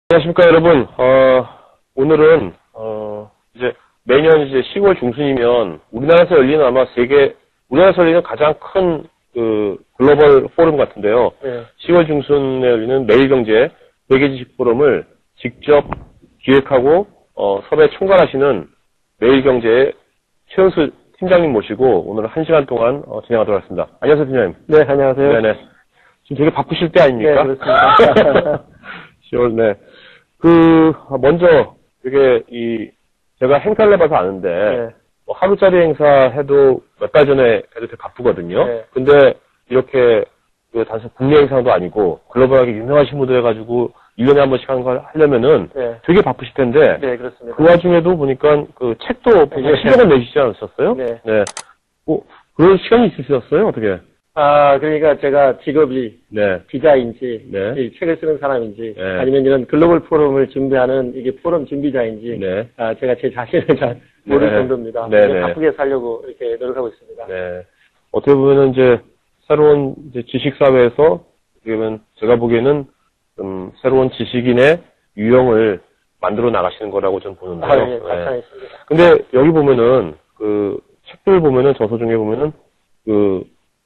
안녕하십니까, 여러분. 오늘은, 이제, 매년 이제 10월 중순이면, 우리나라에서 열리는 아마 우리나라에서 열리는 가장 큰, 글로벌 포럼 같은데요. 네. 10월 중순에 열리는 매일경제 외계지식 포럼을 직접 기획하고, 섭외 총괄하시는 매일경제의 최은수 팀장님 모시고, 오늘 1시간 동안, 진행하도록 하겠습니다. 안녕하세요, 팀장님. 네, 안녕하세요. 네네. 지금 되게 바쁘실 때 아닙니까? 네, 그렇습니다. 10월, 네. 먼저, 제가 행사를 해봐서 아는데, 네. 뭐 하루짜리 행사 해도 몇 달 전에 해도 되게 바쁘거든요. 네. 근데, 이렇게, 단순 국내 행사도 아니고, 글로벌하게 유명하신 분들 해가지고, 1년에 한 번씩 하는 걸 하려면은, 네. 되게 바쁘실 텐데, 네, 그렇습니다. 그 와중에도 보니까, 책도 네. 시간을 내주시지 않으셨어요? 네. 네. 그런 시간이 있으셨어요? 어떻게? 그러니까 제가 직업이 네. 기자인지, 네. 이 책을 쓰는 사람인지, 네. 아니면 이런 글로벌 포럼을 준비하는 이게 포럼 준비자인지, 네. 제가 제 자신을 잘 모를 네. 정도입니다. 네, 네. 바쁘게 살려고 이렇게 노력하고 있습니다. 네. 어떻게 보면은 이제 새로운 이제 지식사회에서 그러면 제가 보기에는 새로운 지식인의 유형을 만들어 나가시는 거라고 저는 보는데요. 예, 감사했습니다. 근데 여기 보면은 책들 보면은 저서 중에 보면은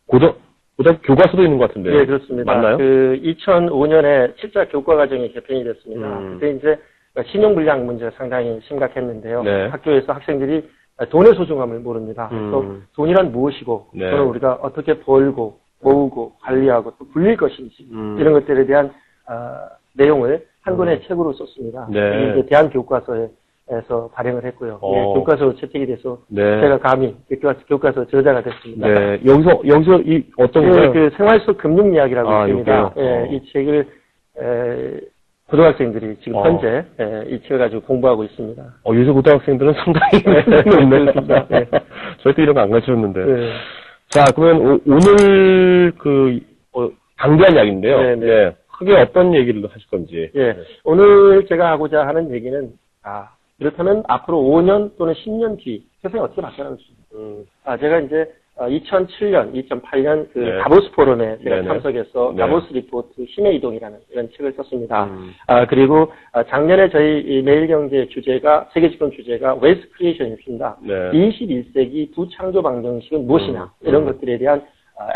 고등학교 교과서도 있는 것 같은데. 네, 그렇습니다. 맞나요? 2005년에 7차 교과과정이 개편이 됐습니다. 그때 이제 신용불량 문제가 상당히 심각했는데요. 네. 학교에서 학생들이 돈의 소중함을 모릅니다. 그래서 돈이란 무엇이고, 네. 돈을 우리가 어떻게 벌고, 모으고, 관리하고, 또 불릴 것인지, 이런 것들에 대한, 내용을 한 권의 책으로 썼습니다. 네. 이제 대한교과서에서 발행을 했고요. 교과서로 채택이 돼서 네. 제가 감히 교과서 저자가 됐습니다. 네. 여기서 어떤 거요? 그 생활 속 금융 이야기라고 있습니다. 이거요? 이 책을 고등학생들이 지금 현재 이 책을 가지고 공부하고 있습니다. 요새 고등학생들은 상당히 그렇습니다. 네. 저희도 이런 거 안 가르쳤는데. 네. 자, 그러면 오늘 강조한 이야기인데요. 네, 네. 예, 크게 어떤 얘기를 하실 건지. 예. 오늘 제가 하고자 하는 얘기는 이렇다면 앞으로 5년 또는 10년 뒤 세상이 어떻게 바뀌어나갈지. 제가 이제 2007년, 2008년 네. 다보스 포럼에 제가 네네. 참석해서 네. 다보스 리포트 힘의 이동이라는 이런 책을 썼습니다. 그리고 작년에 저희 이 매일경제 주제가 세계 집권 주제가 웨스트 크리에이션입니다. 네. 21세기 부창조 방정식은 무엇이냐 이런 것들에 대한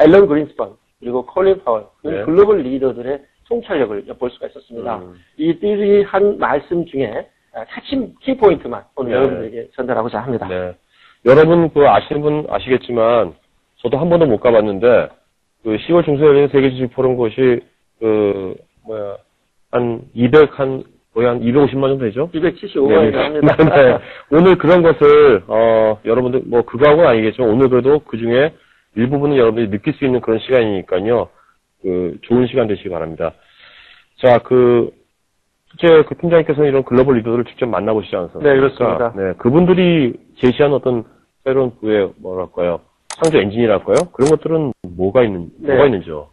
앨런 그린스펀 그리고 콜린 파월 네. 글로벌 리더들의 통찰력을 엿볼 수가 있었습니다. 이들이 한 말씀 중에 핵심 키포인트만 오늘 네. 여러분들에게 전달하고자 합니다. 네. 여러분 아시는 분 아시겠지만 저도 한 번도 못 가봤는데 10월 중순에 열리는 세계지식 포럼 것이 거의 한 250만 정도 되죠? 275만이라고 합니다. 네. 오늘 그런 것을 여러분들 그거하고는 아니겠지만 오늘 그래도 그 중에 일부분은 여러분들이 느낄 수 있는 그런 시간이니까요. 좋은 시간 되시기 바랍니다. 자, 실제 팀장님께서는 이런 글로벌 리더들을 직접 만나보시지 않았어요? 네, 그렇습니다. 네, 그분들이 제시한 어떤 새로운 창조 엔진이랄까요? 그런 것들은 뭐가 있는지요?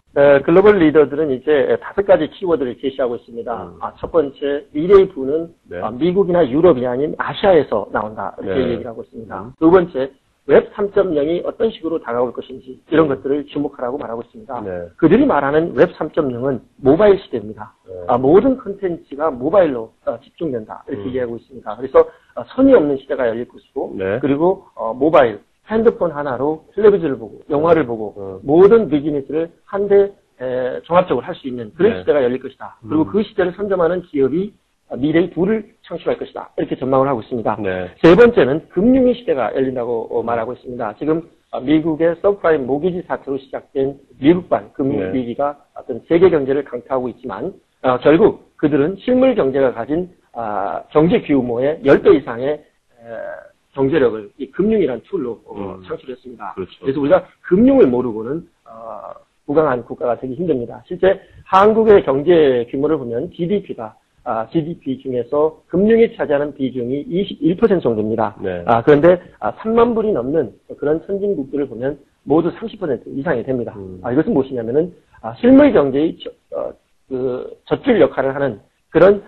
글로벌 리더들은 이제 5가지 키워드를 제시하고 있습니다. 첫 번째, 미래의 부는 네. 미국이나 유럽이 아닌 아시아에서 나온다. 이렇게 네. 얘기를 하고 있습니다. 두 번째, 웹 3.0이 어떤 식으로 다가올 것인지 이런 것들을 주목하라고 말하고 있습니다. 네. 그들이 말하는 웹 3.0은 모바일 시대입니다. 네. 모든 컨텐츠가 모바일로 집중된다. 이렇게 얘기하고 있습니다. 그래서 선이 없는 시대가 열릴 것이고 네. 그리고 모바일, 핸드폰 하나로 텔레비전을 보고 영화를 보고 모든 비즈니스를 한데 종합적으로 할 수 있는 그런 네. 시대가 열릴 것이다. 그리고 그 시대를 선점하는 기업이 미래의 부를 창출할 것이다. 이렇게 전망을 하고 있습니다. 네. 세 번째는 금융의 시대가 열린다고 말하고 있습니다. 지금 미국의 서브프라임 모기지 사태로 시작된 미국발 금융위기가 어떤 세계 경제를 강타하고 있지만 결국 그들은 실물 경제가 가진 경제 규모의 10배 이상의 경제력을 이 금융이라는 툴로 창출했습니다. 그렇죠. 그래서 우리가 금융을 모르고는 부강한 국가가 되기 힘듭니다. 실제 한국의 경제 규모를 보면 GDP가 GDP 중에서 금융이 차지하는 비중이 21% 정도입니다. 네. 그런데 3만 불이 넘는 그런 선진국들을 보면 모두 30% 이상이 됩니다. 이것은 무엇이냐면은 실물 경제의 젖줄 역할을 하는 그런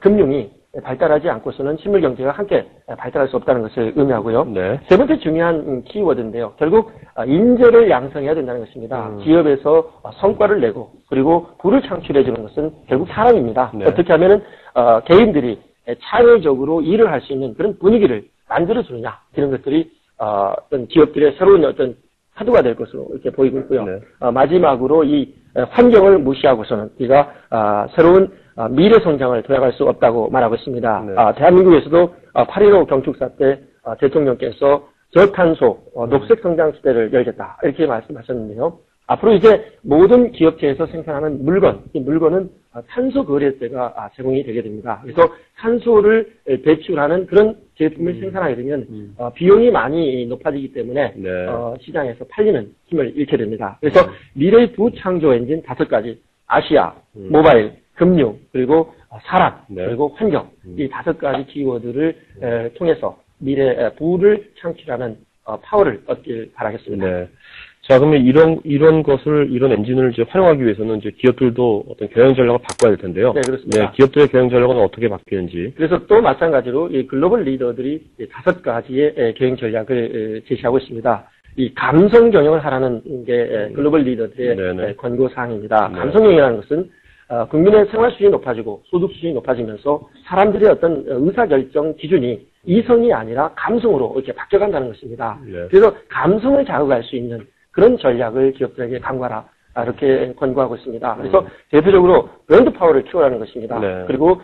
금융이 발달하지 않고서는 실물 경제가 함께 발달할 수 없다는 것을 의미하고요. 네. 세 번째 중요한 키워드인데요. 결국 인재를 양성해야 된다는 것입니다. 기업에서 성과를 내고 그리고 부를 창출해 주는 것은 결국 사람입니다. 네. 어떻게 하면은 개인들이 창의적으로 일을 할 수 있는 그런 분위기를 만들어주느냐, 이런 것들이 어떤 기업들의 새로운 어떤 화두가 될 것으로 이렇게 보이고 있고요. 네. 마지막으로 이 환경을 무시하고서는 우리가 새로운 미래 성장을 도약할 수 없다고 말하고 있습니다. 네. 대한민국에서도 8.15 경축사 때 대통령께서 저탄소 녹색 성장 시대를 열겠다 이렇게 말씀하셨는데요. 앞으로 이제 모든 기업체에서 생산하는 이 물건은 탄소 거래세가 제공이 되게 됩니다. 그래서 탄소를 배출하는 그런 제품을 생산하게 되면 비용이 많이 높아지기 때문에 네. 시장에서 팔리는 힘을 잃게 됩니다. 그래서 미래의 부창조 엔진 5가지, 아시아, 모바일, 금융, 그리고 산업, 네. 그리고 환경, 이 5가지 키워드를 통해서 미래 부를 창출하는 파워를 얻길 바라겠습니다. 네. 자, 그러면 이런 엔진을 이제 활용하기 위해서는 이제 기업들도 어떤 경영 전략을 바꿔야 될 텐데요. 네, 그렇습니다. 네, 기업들의 경영 전략은 어떻게 바뀌는지. 그래서 또 마찬가지로 이 글로벌 리더들이 5가지의 경영 전략을 제시하고 있습니다. 이 감성 경영을 하라는 게 글로벌 리더들의 네네. 권고사항입니다. 네. 감성 경영이라는 것은 국민의 생활 수준이 높아지고 소득 수준이 높아지면서 사람들의 어떤 의사결정 기준이 이성이 아니라 감성으로 이렇게 바뀌어간다는 것입니다. 네. 그래서 감성을 자극할 수 있는 그런 전략을 기업들에게 강구하라 이렇게 권고하고 있습니다. 그래서 대표적으로 브랜드 파워를 키우라는 것입니다. 네. 그리고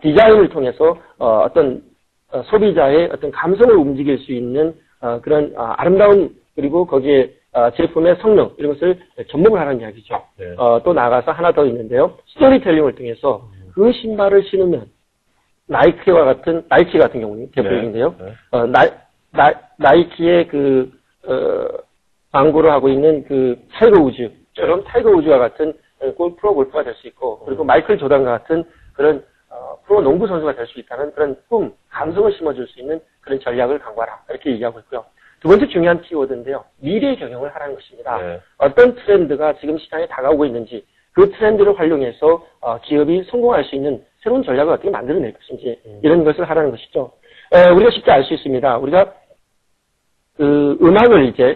디자인을 통해서 어떤 소비자의 어떤 감성을 움직일 수 있는 그런 아름다운 그리고 거기에 제품의 성능 이런 것을 접목을 하라는 이야기죠. 네. 또 나아가서 하나 더 있는데요. 스토리텔링을 통해서 그 신발을 신으면 나이키 같은 경우는 대표적인데요. 네. 나이키의 광고를 하고 있는 타이거 우즈처럼 타이거 우즈와 같은 프로 골퍼가 될 수 있고, 그리고 마이클 조던과 같은 그런 프로 농구 선수가 될 수 있다는 그런 감성을 심어줄 수 있는 그런 전략을 강구하라 이렇게 얘기하고 있고요. 두 번째 중요한 키워드인데요. 미래 경영을 하라는 것입니다. 네. 어떤 트렌드가 지금 시장에 다가오고 있는지 그 트렌드를 활용해서 기업이 성공할 수 있는 새로운 전략을 어떻게 만들어낼 것인지 이런 것을 하라는 것이죠. 우리가 쉽게 알 수 있습니다. 우리가 음악을 이제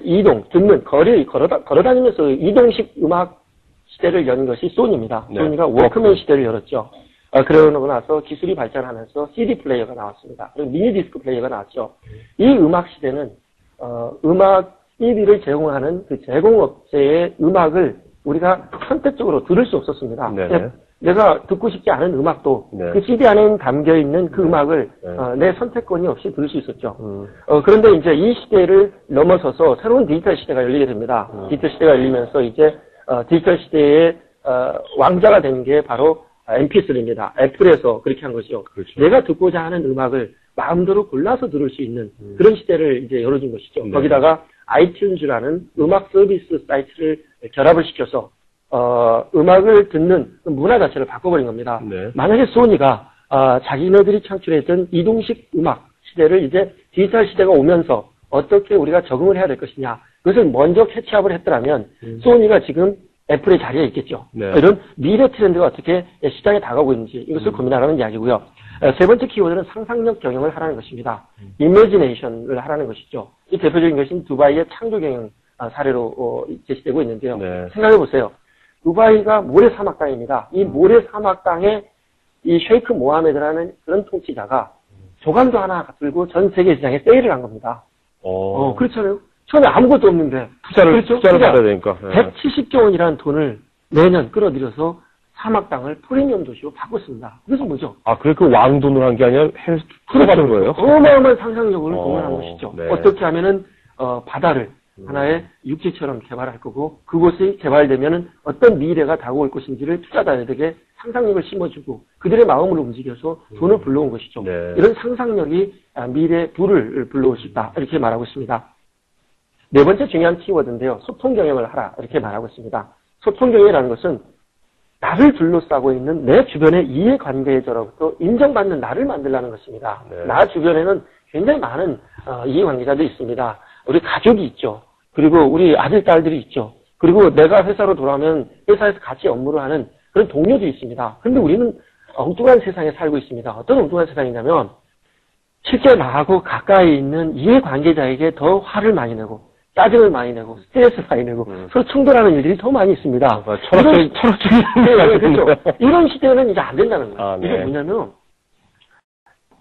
듣는 거리를 걸어다니면서 이동식 음악 시대를 연 것이 소니입니다. 네. 소니가 워크맨 시대를 열었죠. 그러고 나서 기술이 발전하면서 CD 플레이어가 나왔습니다. 그리고 미니 디스크 플레이어가 나왔죠. 이 음악 시대는 음악 CD를 제공하는 그 제공업체의 음악을 우리가 선택적으로 들을 수 없었습니다. 네. 내가 듣고 싶지 않은 음악도 네. 그 CD 안에 담겨있는 그 음악을 내 선택권이 없이 들을 수 있었죠. 그런데 이제 이 시대를 넘어서서 새로운 디지털 시대가 열리게 됩니다. 디지털 시대가 열리면서 이제 디지털 시대의 왕자가 된 게 바로 MP3입니다. 애플에서 그렇게 한 거죠. 그렇죠. 내가 듣고자 하는 음악을 마음대로 골라서 들을 수 있는 그런 시대를 이제 열어준 것이죠. 네. 거기다가 아이튠즈라는 음악 서비스 사이트를 결합을 시켜서 음악을 듣는 문화 자체를 바꿔버린 겁니다. 네. 만약에 소니가 자기네들이 창출했던 이동식 음악 시대를 이제 디지털 시대가 오면서 어떻게 우리가 적응을 해야 될 것이냐, 그것을 먼저 캐치업을 했더라면 소니가 지금 애플의 자리에 있겠죠. 네. 이런 미래 트렌드가 어떻게 시장에 다가오고 있는지 이것을 고민하라는 이야기고요. 세 번째 키워드는 상상력 경영을 하라는 것입니다. 이미지네이션을 하라는 것이죠. 이 대표적인 것은 두바이의 창조 경영 사례로 제시되고 있는데요. 네. 생각해 보세요. 두바이가 모래 사막 땅입니다. 이 모래 사막 땅에 이 쉐이크 모하메드라는 그런 통치자가 조간도 하나 들고 전 세계 시장에 세일을 한 겁니다. 그렇잖아요. 처음에 아무것도 없는데 투자를 받아야 되니까. 네. 170조 원이라는 돈을 매년 끌어들여서 사막 땅을 프리미엄 도시로 바꿨습니다. 그래서 뭐죠? 그래 그 왕돈을 한 게 아니라 해서 투자받은 거예요? 어마어마한 상상력을 동원한 것이죠. 네. 어떻게 하면은 바다를 하나의 육지처럼 개발할 거고, 그곳이 개발되면은 어떤 미래가 다가올 것인지를 투자자들에게 상상력을 심어주고 그들의 마음을 움직여서 돈을 불러온 것이죠. 네. 이런 상상력이 미래 부를 불러올 수 있다 이렇게 말하고 있습니다. 네 번째 중요한 키워드인데요. 소통 경영을 하라 이렇게 말하고 있습니다. 소통 경영이라는 것은 나를 둘러싸고 있는 내 주변의 이해관계자로부터 인정받는 나를 만들라는 것입니다. 네. 나 주변에는 굉장히 많은 이해관계자들이 있습니다. 우리 가족이 있죠. 그리고 우리 아들, 딸들이 있죠. 그리고 내가 회사로 돌아오면 회사에서 같이 업무를 하는 그런 동료들이 있습니다. 그런데 우리는 엉뚱한 세상에 살고 있습니다. 어떤 엉뚱한 세상이냐면 실제 나하고 가까이 있는 이해관계자에게 더 화를 많이 내고 짜증을 많이 내고 스트레스 많이 내고 서로 충돌하는 일들이 더 많이 있습니다. 철학적인 네, 그렇죠. 이런 시대는 이제 안 된다는 거예요. 네. 이게 뭐냐면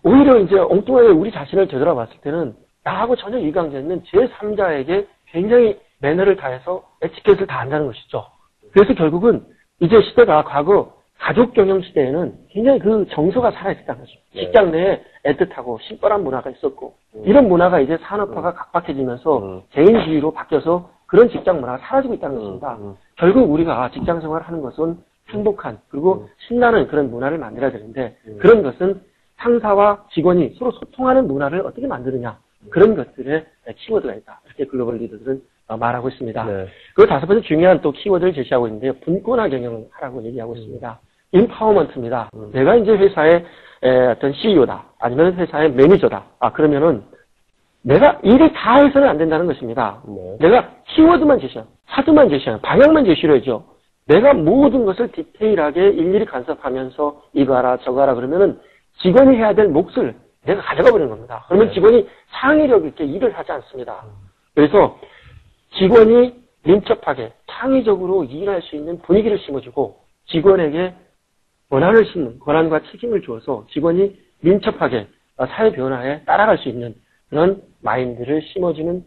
오히려 이제 엉뚱하게 우리 자신을 되돌아봤을 때는 나하고 전혀 일관되지 않는 제3자에게 굉장히 매너를 다해서 에티켓을 다한다는 것이죠. 그래서 결국은 이제 시대가 과거 가족 경영 시대에는 굉장히 그 정서가 살아있었다는 거죠. 직장 내에 애틋하고 신랄한 문화가 있었고 이런 문화가 이제 산업화가 각박해지면서 개인주의로 바뀌어서 그런 직장 문화가 사라지고 있다는 것입니다. 결국 우리가 직장 생활을 하는 것은 행복한 그리고 신나는 그런 문화를 만들어야 되는데 그런 것은 상사와 직원이 서로 소통하는 문화를 어떻게 만드느냐 그런 것들의 키워드가 있다. 이렇게 글로벌 리더들은 말하고 있습니다. 네. 그 다섯 번째 중요한 또 키워드를 제시하고 있는데요. 분권화 경영을 하라고 얘기하고 있습니다. 인파워먼트입니다. 내가 이제 회사의 어떤 CEO다. 아니면 회사의 매니저다. 그러면은 내가 일을 다 해서는 안 된다는 것입니다. 네. 내가 키워드만 제시하는, 화두만 제시하는, 방향만 제시를 해야죠. 내가 모든 것을 디테일하게 일일이 간섭하면서 이거 하라 저거 하라 그러면은 직원이 해야 될 몫을 내가 가져가 버리는 겁니다. 그러면 네. 직원이 창의력 있게 일을 하지 않습니다. 그래서 직원이 민첩하게 창의적으로 일할 수 있는 분위기를 심어주고 직원에게 권한을 심는 권한과 책임을 주어서 직원이 민첩하게 사회 변화에 따라갈 수 있는 그런 마인드를 심어주는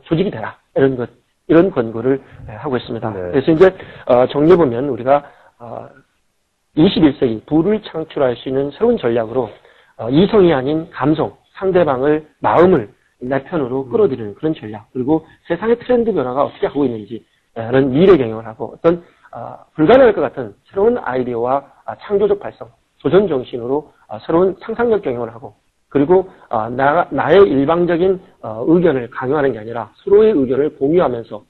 조직이 되라 이런 권고를 하고 있습니다. 네. 그래서 이제 정리해 보면 우리가 21세기 부를 창출할 수 있는 새로운 전략으로 이성이 아닌 감성, 상대방을 마음을 내 편으로 끌어들이는 그런 전략 그리고 세상의 트렌드 변화가 어떻게 하고 있는지 라는 미래 경영을 하고 어떤 불가능할 것 같은 새로운 아이디어와 창조적 발성, 도전 정신으로 새로운 상상력 경영을 하고 그리고 나의 일방적인 의견을 강요하는 게 아니라 서로의 의견을 공유하면서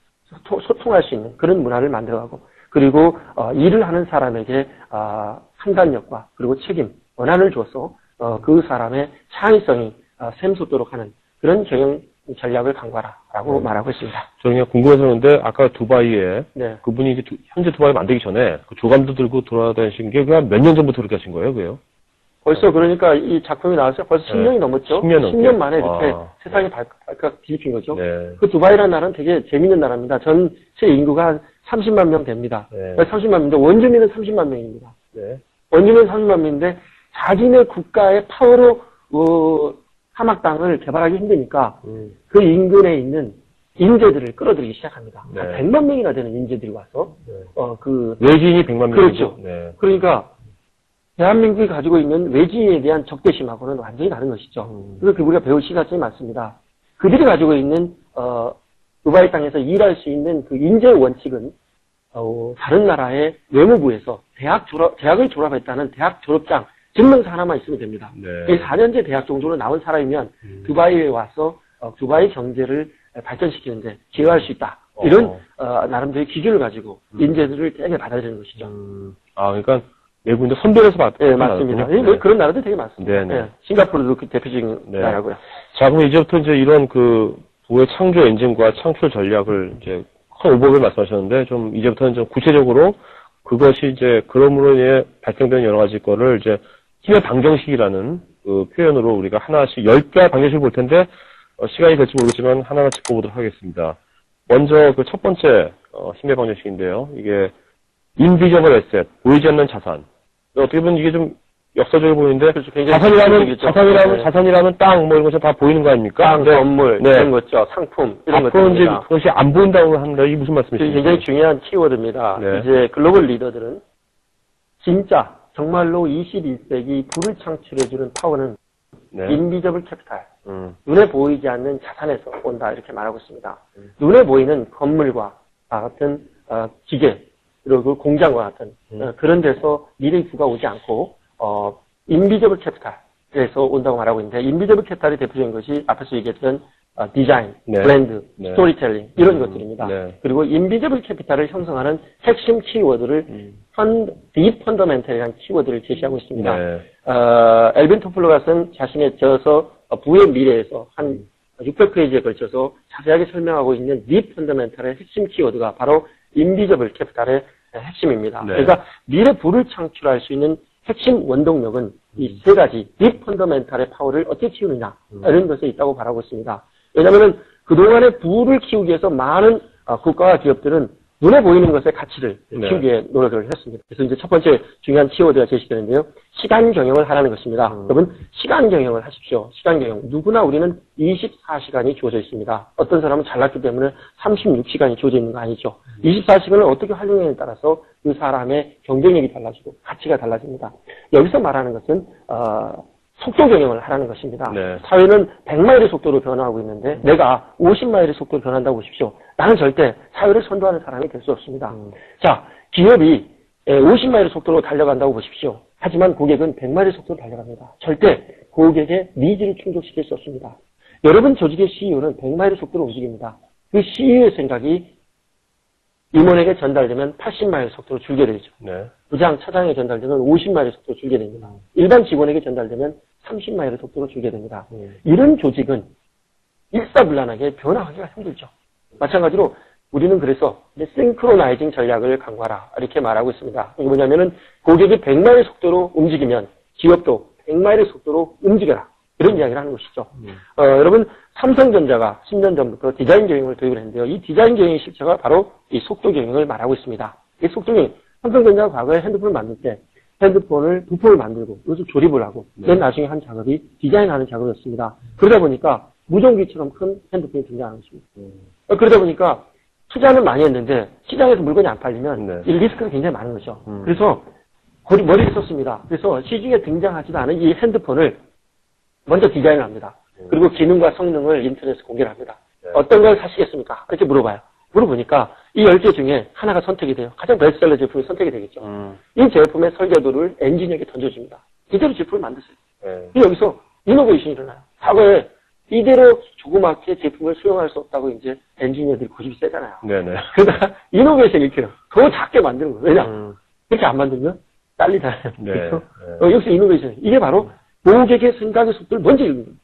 소통할 수 있는 그런 문화를 만들어가고 그리고 일을 하는 사람에게 판단력과 그리고 책임, 권한을 줘서 그 사람의 창의성이 샘솟도록 하는 그런 경영 전략을 강구하라라고 말하고 있습니다. 저는 그냥 궁금해서 그런데 아까 두바이에 네. 그분이 이제 현재 두바이 만들기 전에 그 조감도 들고 돌아다니신 게 그냥 몇 년 전부터 그렇게 하신 거예요, 그게요? 벌써 그러니까 이 작품이 나왔어요. 벌써 10년이 넘었죠. 10년 만에 이렇게 세상에 발칵 뒤집힌 거죠. 네. 그 두바이라는 나라는 되게 재밌는 나라입니다. 전체 인구가 한 30만 명 됩니다. 네. 30만 명인데 원주민은 30만 명입니다. 네. 원주민은 30만 명인데 자기네 국가의 파워로 사막당을 개발하기 힘드니까 그 인근에 있는 인재들을 끌어들이기 시작합니다. 네. 100만 명이나 되는 인재들이 와서 외지인이 100만 명이죠. 그렇죠. 네. 그러니까 대한민국이 가지고 있는 외지인에 대한 적대심하고는 완전히 다른 것이죠. 그래서 우리가 배울 시각이 많습니다. 그들이 가지고 있는 두바이 땅에서 일할 수 있는 그 인재 원칙은 다른 나라의 외무부에서 대학을 졸업했다는 대학 졸업장 증명서 하나만 있으면 됩니다. 네. 4년제 대학 정도로 나온 사람이면 두바이에 와서 두바이 경제를 발전시키는데 기여할 수 있다. 이런 나름대로의 기준을 가지고 인재들을 되게 받아들이는 것이죠. 그러니까 외국인들 선별해서 네, 맞습니다. 네. 그런 나라도 되게 많습니다. 네, 네. 네, 싱가포르도 그 대표적인 네. 나라고요. 자, 그럼 이제부터 이제 이런 그 부의 창조 엔진과 창출 전략을 이제 큰 오버를 말씀하셨는데 좀 이제부터는 좀 구체적으로 그것이 이제 그럼으로 인해 발생되는 여러 가지 거를 이제 힘의 방정식이라는 그 표현으로 우리가 하나씩 10개의 방정식을 볼 텐데 시간이 될지 모르겠지만 하나하나 짚어보도록 하겠습니다. 먼저 그 첫 번째 힘의 방정식인데요. 이게 인비저블 에셋, 보이지 않는 자산. 어떻게 보면 이게 좀 역사적으로 보이는데 그렇죠. 자산이라면 땅 뭐 이런 것이 다 보이는 거 아닙니까? 땅, 건물, 네. 이런 거죠. 상품 이런 앞으로 이제 것들입니다. 그것이 안 보인다고 합니다. 이게 무슨 말씀이십니까? 굉장히 중요한 키워드입니다. 네. 이제 글로벌 리더들은 진짜 정말로 21세기 부를 창출해주는 파워는 네. 인비저블 캐피탈, 눈에 보이지 않는 자산에서 온다 이렇게 말하고 있습니다. 눈에 보이는 건물과 같은 기계 그리고 공장과 같은 그런 데서 미래 부가 오지 않고 인비저블 캐피탈에서 온다고 말하고 있는데 인비저블 캐피탈이 대표적인 것이 앞에서 얘기했던 디자인, 네. 브랜드, 네. 스토리텔링 이런 것들입니다. 네. 그리고 인비저블 캐피탈을 형성하는 핵심 키워드를 딥 펀더멘털이라는 키워드를 제시하고 있습니다. 네. 엘빈 토플러가 쓴 자신의 저서 부의 미래에서 한 600페이지에 걸쳐서 자세하게 설명하고 있는 딥 펀더멘털의 핵심 키워드가 바로 인비저블 캐피탈의 핵심입니다. 네. 그러니까 미래 부를 창출할 수 있는 핵심 원동력은 이 세 가지 딥 펀더멘털의 파워를 어떻게 키우느냐 이런 것에 있다고 말하고 있습니다. 왜냐하면 그동안의 부를 키우기 위해서 많은 국가와 기업들은 눈에 보이는 것의 가치를 키우기 위해 노력을 했습니다. 그래서 이제 첫 번째 중요한 키워드가 제시되는데요. 시간 경영을 하라는 것입니다. 여러분, 시간 경영을 하십시오. 시간 경영. 누구나 우리는 24시간이 주어져 있습니다. 어떤 사람은 잘났기 때문에 36시간이 주어져 있는 거 아니죠. 24시간을 어떻게 활용하느냐에 따라서 그 사람의 경쟁력이 달라지고 가치가 달라집니다. 여기서 말하는 것은 속도 경영을 하라는 것입니다. 네. 사회는 100마일의 속도로 변화하고 있는데 내가 50마일의 속도로 변한다고 보십시오. 나는 절대 사회를 선도하는 사람이 될 수 없습니다. 자, 기업이 50마일의 속도로 달려간다고 보십시오. 하지만 고객은 100마일의 속도로 달려갑니다. 절대 고객의 니즈를 충족시킬 수 없습니다. 여러분 조직의 CEO는 100마일의 속도로 움직입니다. 그 CEO의 생각이 임원에게 전달되면 80마일의 속도로 줄게 되죠. 네. 부장, 차장에게 전달되면 50마일의 속도로 줄게 됩니다. 일반 직원에게 전달되면 30마일의 속도로 줄게 됩니다. 이런 조직은 일사불란하게 변화하기가 힘들죠. 마찬가지로 우리는 그래서 싱크로나이징 전략을 강구하라 이렇게 말하고 있습니다. 이게 뭐냐면은 고객이 100마일의 속도로 움직이면 기업도 100마일의 속도로 움직여라. 이런 이야기를 하는 것이죠. 여러분, 삼성전자가 10년 전부터 디자인 경영을 도입을 했는데요. 이 디자인 경영의 실체가 바로 이 속도 경영을 말하고 있습니다. 이 속도 경영, 삼성전자가 과거에 핸드폰을 만들 때 핸드폰을 부품을 만들고 여기서 조립을 하고 맨 나중에 한 작업이 디자인하는 작업이었습니다. 그러다 보니까 무전기처럼 큰 핸드폰이 등장하는 것입니다. 그러다 보니까 투자는 많이 했는데 시장에서 물건이 안 팔리면 이 리스크가 굉장히 많은 거죠. 그래서 머리를 썼습니다. 그래서 시중에 등장하지도 않은 이 핸드폰을 먼저 디자인을 합니다. 그리고 기능과 성능을 인터넷에 공개를 합니다. 어떤 걸 사시겠습니까? 이렇게 물어봐요. 물어보니까 이 10개 중에 하나가 선택이 돼요. 가장 베스트셀러 제품이 선택이 되겠죠. 이 제품의 설계도를 엔지니어에게 던져줍니다. 이대로 제품을 만드세요. 여기서 이노베이션이 일어나요. 과거에 이대로 조그맣게 제품을 수용할 수 없다고 이제 엔지니어들이 고집이 세잖아요. 네네. 그러다가 이노베이션 이렇게 해요. 더 작게 만드는 거예요. 왜냐? 그렇게 안 만들면 딸리잖아요. 네. 그래서 여기서 이노베이션. 이게 바로 고객의 생각의 속도를 먼저 읽는 거예요.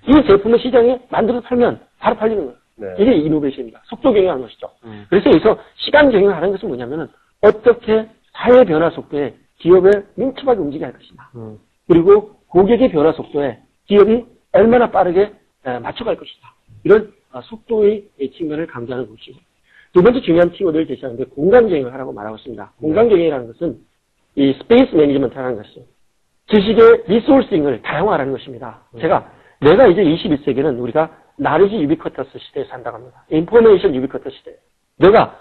이 제품을 시장에 만들어서 팔면 바로 팔리는 거예요. 네. 이게 이노베이션입니다. 속도 경영하는 것이죠. 그래서 여기서 시간 경영을 하는 것은 뭐냐면은 어떻게 사회 변화 속도에 기업을 민첩하게 움직여야 할 것이냐. 그리고 고객의 변화 속도에 기업이 얼마나 빠르게 맞춰갈 것이다. 이런 속도의 측면을 강조하는 것이고. 두 번째 중요한 키워드를 제시하는데 공간 경영을 하라고 말하고 있습니다. 공간 경영이라는 것은 이 스페이스 매니지먼트라는 것이죠. 지식의 리소싱을 다양화하는 것입니다. 내가 이제 21세기는 우리가 나르지 유비쿼터스 시대에 산다고 합니다. 인포메이션 유비쿼터스 시대. 내가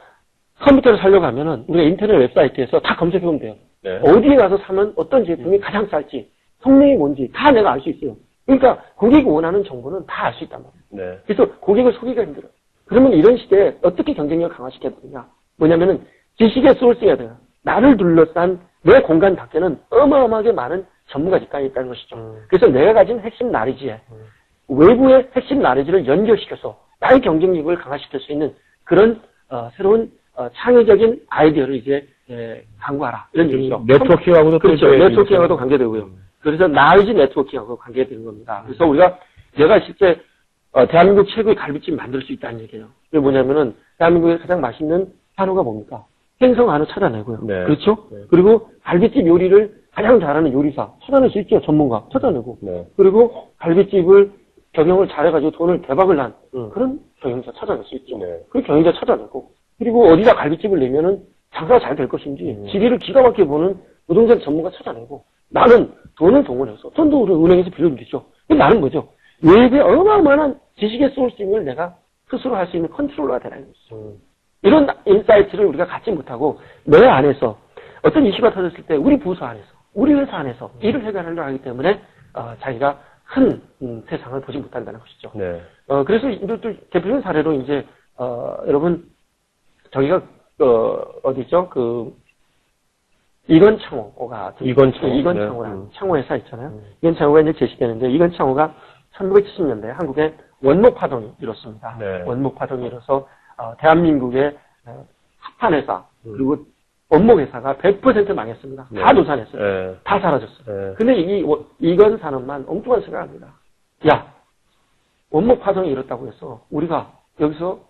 컴퓨터를 사려고 하면은 우리가 인터넷 웹사이트에서 다 검색해보면 돼요. 네. 어디에 가서 사면 어떤 제품이 가장 쌀지, 성능이 뭔지 다 내가 알 수 있어요. 그러니까 고객이 원하는 정보는 다 알 수 있단 말이에요. 네. 그래서 고객을 속이기가 힘들어요. 그러면 이런 시대에 어떻게 경쟁력을 강화시켜야 되느냐? 뭐냐면은 지식의 소싱해야 돼요. 나를 둘러싼 내 공간 밖에는 어마어마하게 많은 전문가 집단이 있다는 것이죠. 그래서 내가 가진 핵심 나리지에 외부의 핵심 나리지를 연결시켜서 나의 경쟁력을 강화시킬 수 있는 그런 새로운 창의적인 아이디어를 이제 강구하라 이런 얘기죠. 네트워킹하고도 그렇죠. 네트워킹하고도 관계되고요. 그래서 나리지 네트워킹하고 관계되는 겁니다. 그래서 내가 실제 대한민국 최고의 갈비찜 만들 수 있다는 얘기예요. 그게 뭐냐면은 대한민국의 가장 맛있는 한우가 뭡니까? 생선 한우 찾아내고요. 네. 그렇죠? 네. 그리고 갈비찜 요리를 가장 잘하는 요리사 찾아낼 수 있죠. 전문가 찾아내고. 네. 그리고 갈비집을 경영을 잘해가지고 돈을 대박을 난 그런 경영자 찾아낼 수 있죠. 네. 그 경영자 찾아내고 그리고 어디다 갈비집을 내면은 장사가 잘 될 것인지 지리를 기가 막히게 보는 노동자 전문가 찾아내고 나는 돈을 동원해서 돈도 은행에서 빌려주겠죠. 근데 나는 뭐죠? 외부의 어마어마한 지식의 소싱을 내가 스스로 할 수 있는 컨트롤러가 되라는 거죠. 이런 인사이트를 우리가 갖지 못하고 내 안에서 어떤 이슈가 터졌을 때 우리 부서 안에서 우리 회사 안에서 일을 해결하려고 하기 때문에 자기가 큰 세상을 보지 못한다는 것이죠. 네. 그래서 이것들 대표적인 사례로 이제 여러분 저기가 어디죠? 이건창호가 이건창호라는 창호 회사 있잖아요. 이건창호가 이제 제시되는데 이건창호가 1970년대 한국에 원목파동이 일었습니다. 네. 원목파동이 일어서 대한민국의 합판 회사 그리고 원목 회사가 100% 망했습니다. 네. 다 노산했어요. 네. 다 사라졌어요. 네. 근데 이건 산업만 엉뚱한 생각을 합니다. 야, 원목 파동이 이렇다고 해서 우리가 여기서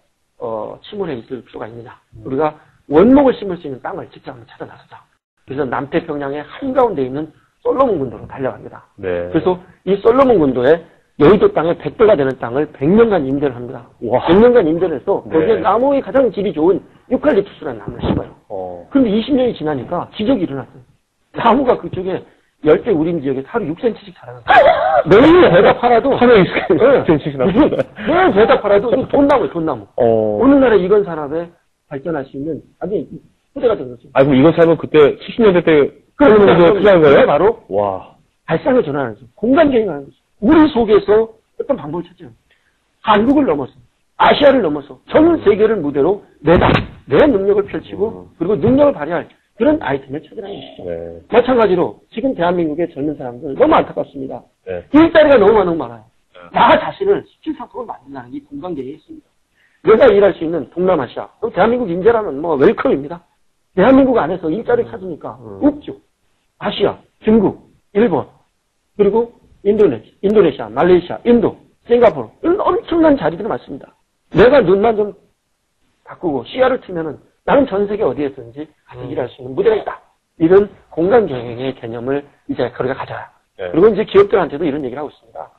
침울해 있을 필요가 있느냐. 우리가 원목을 심을 수 있는 땅을 직접 한번 찾아 나서자. 그래서 남태평양의 한가운데 있는 솔로몬 군도로 달려갑니다. 네. 그래서 이 솔로몬 군도에 여의도 땅에 100배가 되는 땅을 100년간 임대를 합니다. 와. 100년간 임대를 해서 거기에 네. 나무의 가장 질이 좋은 유칼립투스라는 나무를 심어요. 그런데 20년이 지나니까 지적이 일어났어요. 나무가 그쪽에 열대 우림 지역에 하루 6cm씩 자라는 거예요. 매일 배다 팔아도 하루에 6cm씩 나와요. 매일 배다 팔아도 이거 돈나무예요, 돈나무. 오늘날의 이건 산업에 발전할 수 있는 아주 후대가 된 거죠. 아, 그럼 이건 사면 그때 70년대 때 그런 거 투자한 거예요? 바로 와. 발상을 전환하는 거죠. 공간계획을 하는 거죠. 우리 속에서 어떤 방법을 찾죠. 한국을 넘어서 아시아를 넘어서 전 세계를 무대로 내 능력을 펼치고 그리고 능력을 발휘할 그런 아이템을 찾으라는 것이죠. 네. 마찬가지로 지금 대한민국의 젊은 사람들 너무 안타깝습니다. 네. 일자리가 너무 많아요. 나 자신을 17상품을 만든다는 이 공간계획이 있습니다. 내가 일할 수 있는 동남아시아, 대한민국 인재라면 뭐 웰컴입니다. 대한민국 안에서 일자리를 찾으니까 없죠. 아시아, 중국, 일본, 그리고 인도네시아, 말레이시아, 인도, 싱가포르 이런 엄청난 자리들이 많습니다. 내가 눈만 좀 바꾸고 시야를 트면은 나는 전 세계 어디에서든지 가서 일할 수 있는 무대가 있다. 이런 공간 경영의 개념을 이제 우리가 가져야. 네. 그리고 이제 기업들한테도 이런 얘기를 하고 있습니다.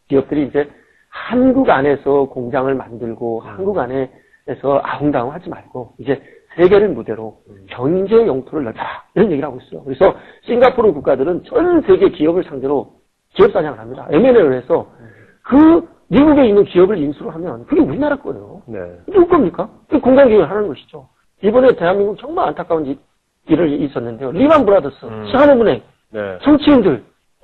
기업들이 이제 한국 안에서 공장을 만들고 한국 안에서 아웅다웅 하지 말고 이제 세계를 무대로 경제 영토를 넓혀라. 이런 얘기를 하고 있어요. 그래서 싱가포르 국가들은 전 세계 기업을 상대로 기업 사냥을 합니다. M&A를 해서 그 미국에 있는 기업을 인수를 하면 그게 우리나라 거예요. 네. 누구 겁니까? 그 공간계획을 하는 것이죠. 이번에 대한민국 정말 안타까운 일이 있었는데요. 리만 브라더스, 신한은행, 네. 정치인들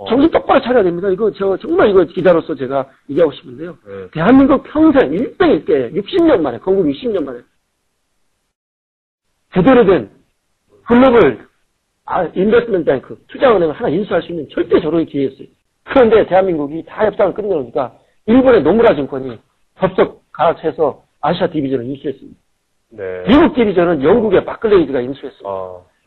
정신 똑바로 차려야 됩니다. 이거 정말 이거 기자로서 제가 얘기하고 싶은데요. 네. 대한민국 평생 일등일게 60년 만에 건국 60년 만에 제대로 된 글로벌 인베스트먼트 뱅크 투자은행을 하나 인수할 수 있는 절대 저로의 기회였어요. 그런데 대한민국이 다 협상을 끝내놓으니까 일본의 노무라 증권이 접속 갈아쳐서 아시아 디비전을 인수했습니다. 네. 미국 디비전은 영국의 바클레이즈가 인수했습니다.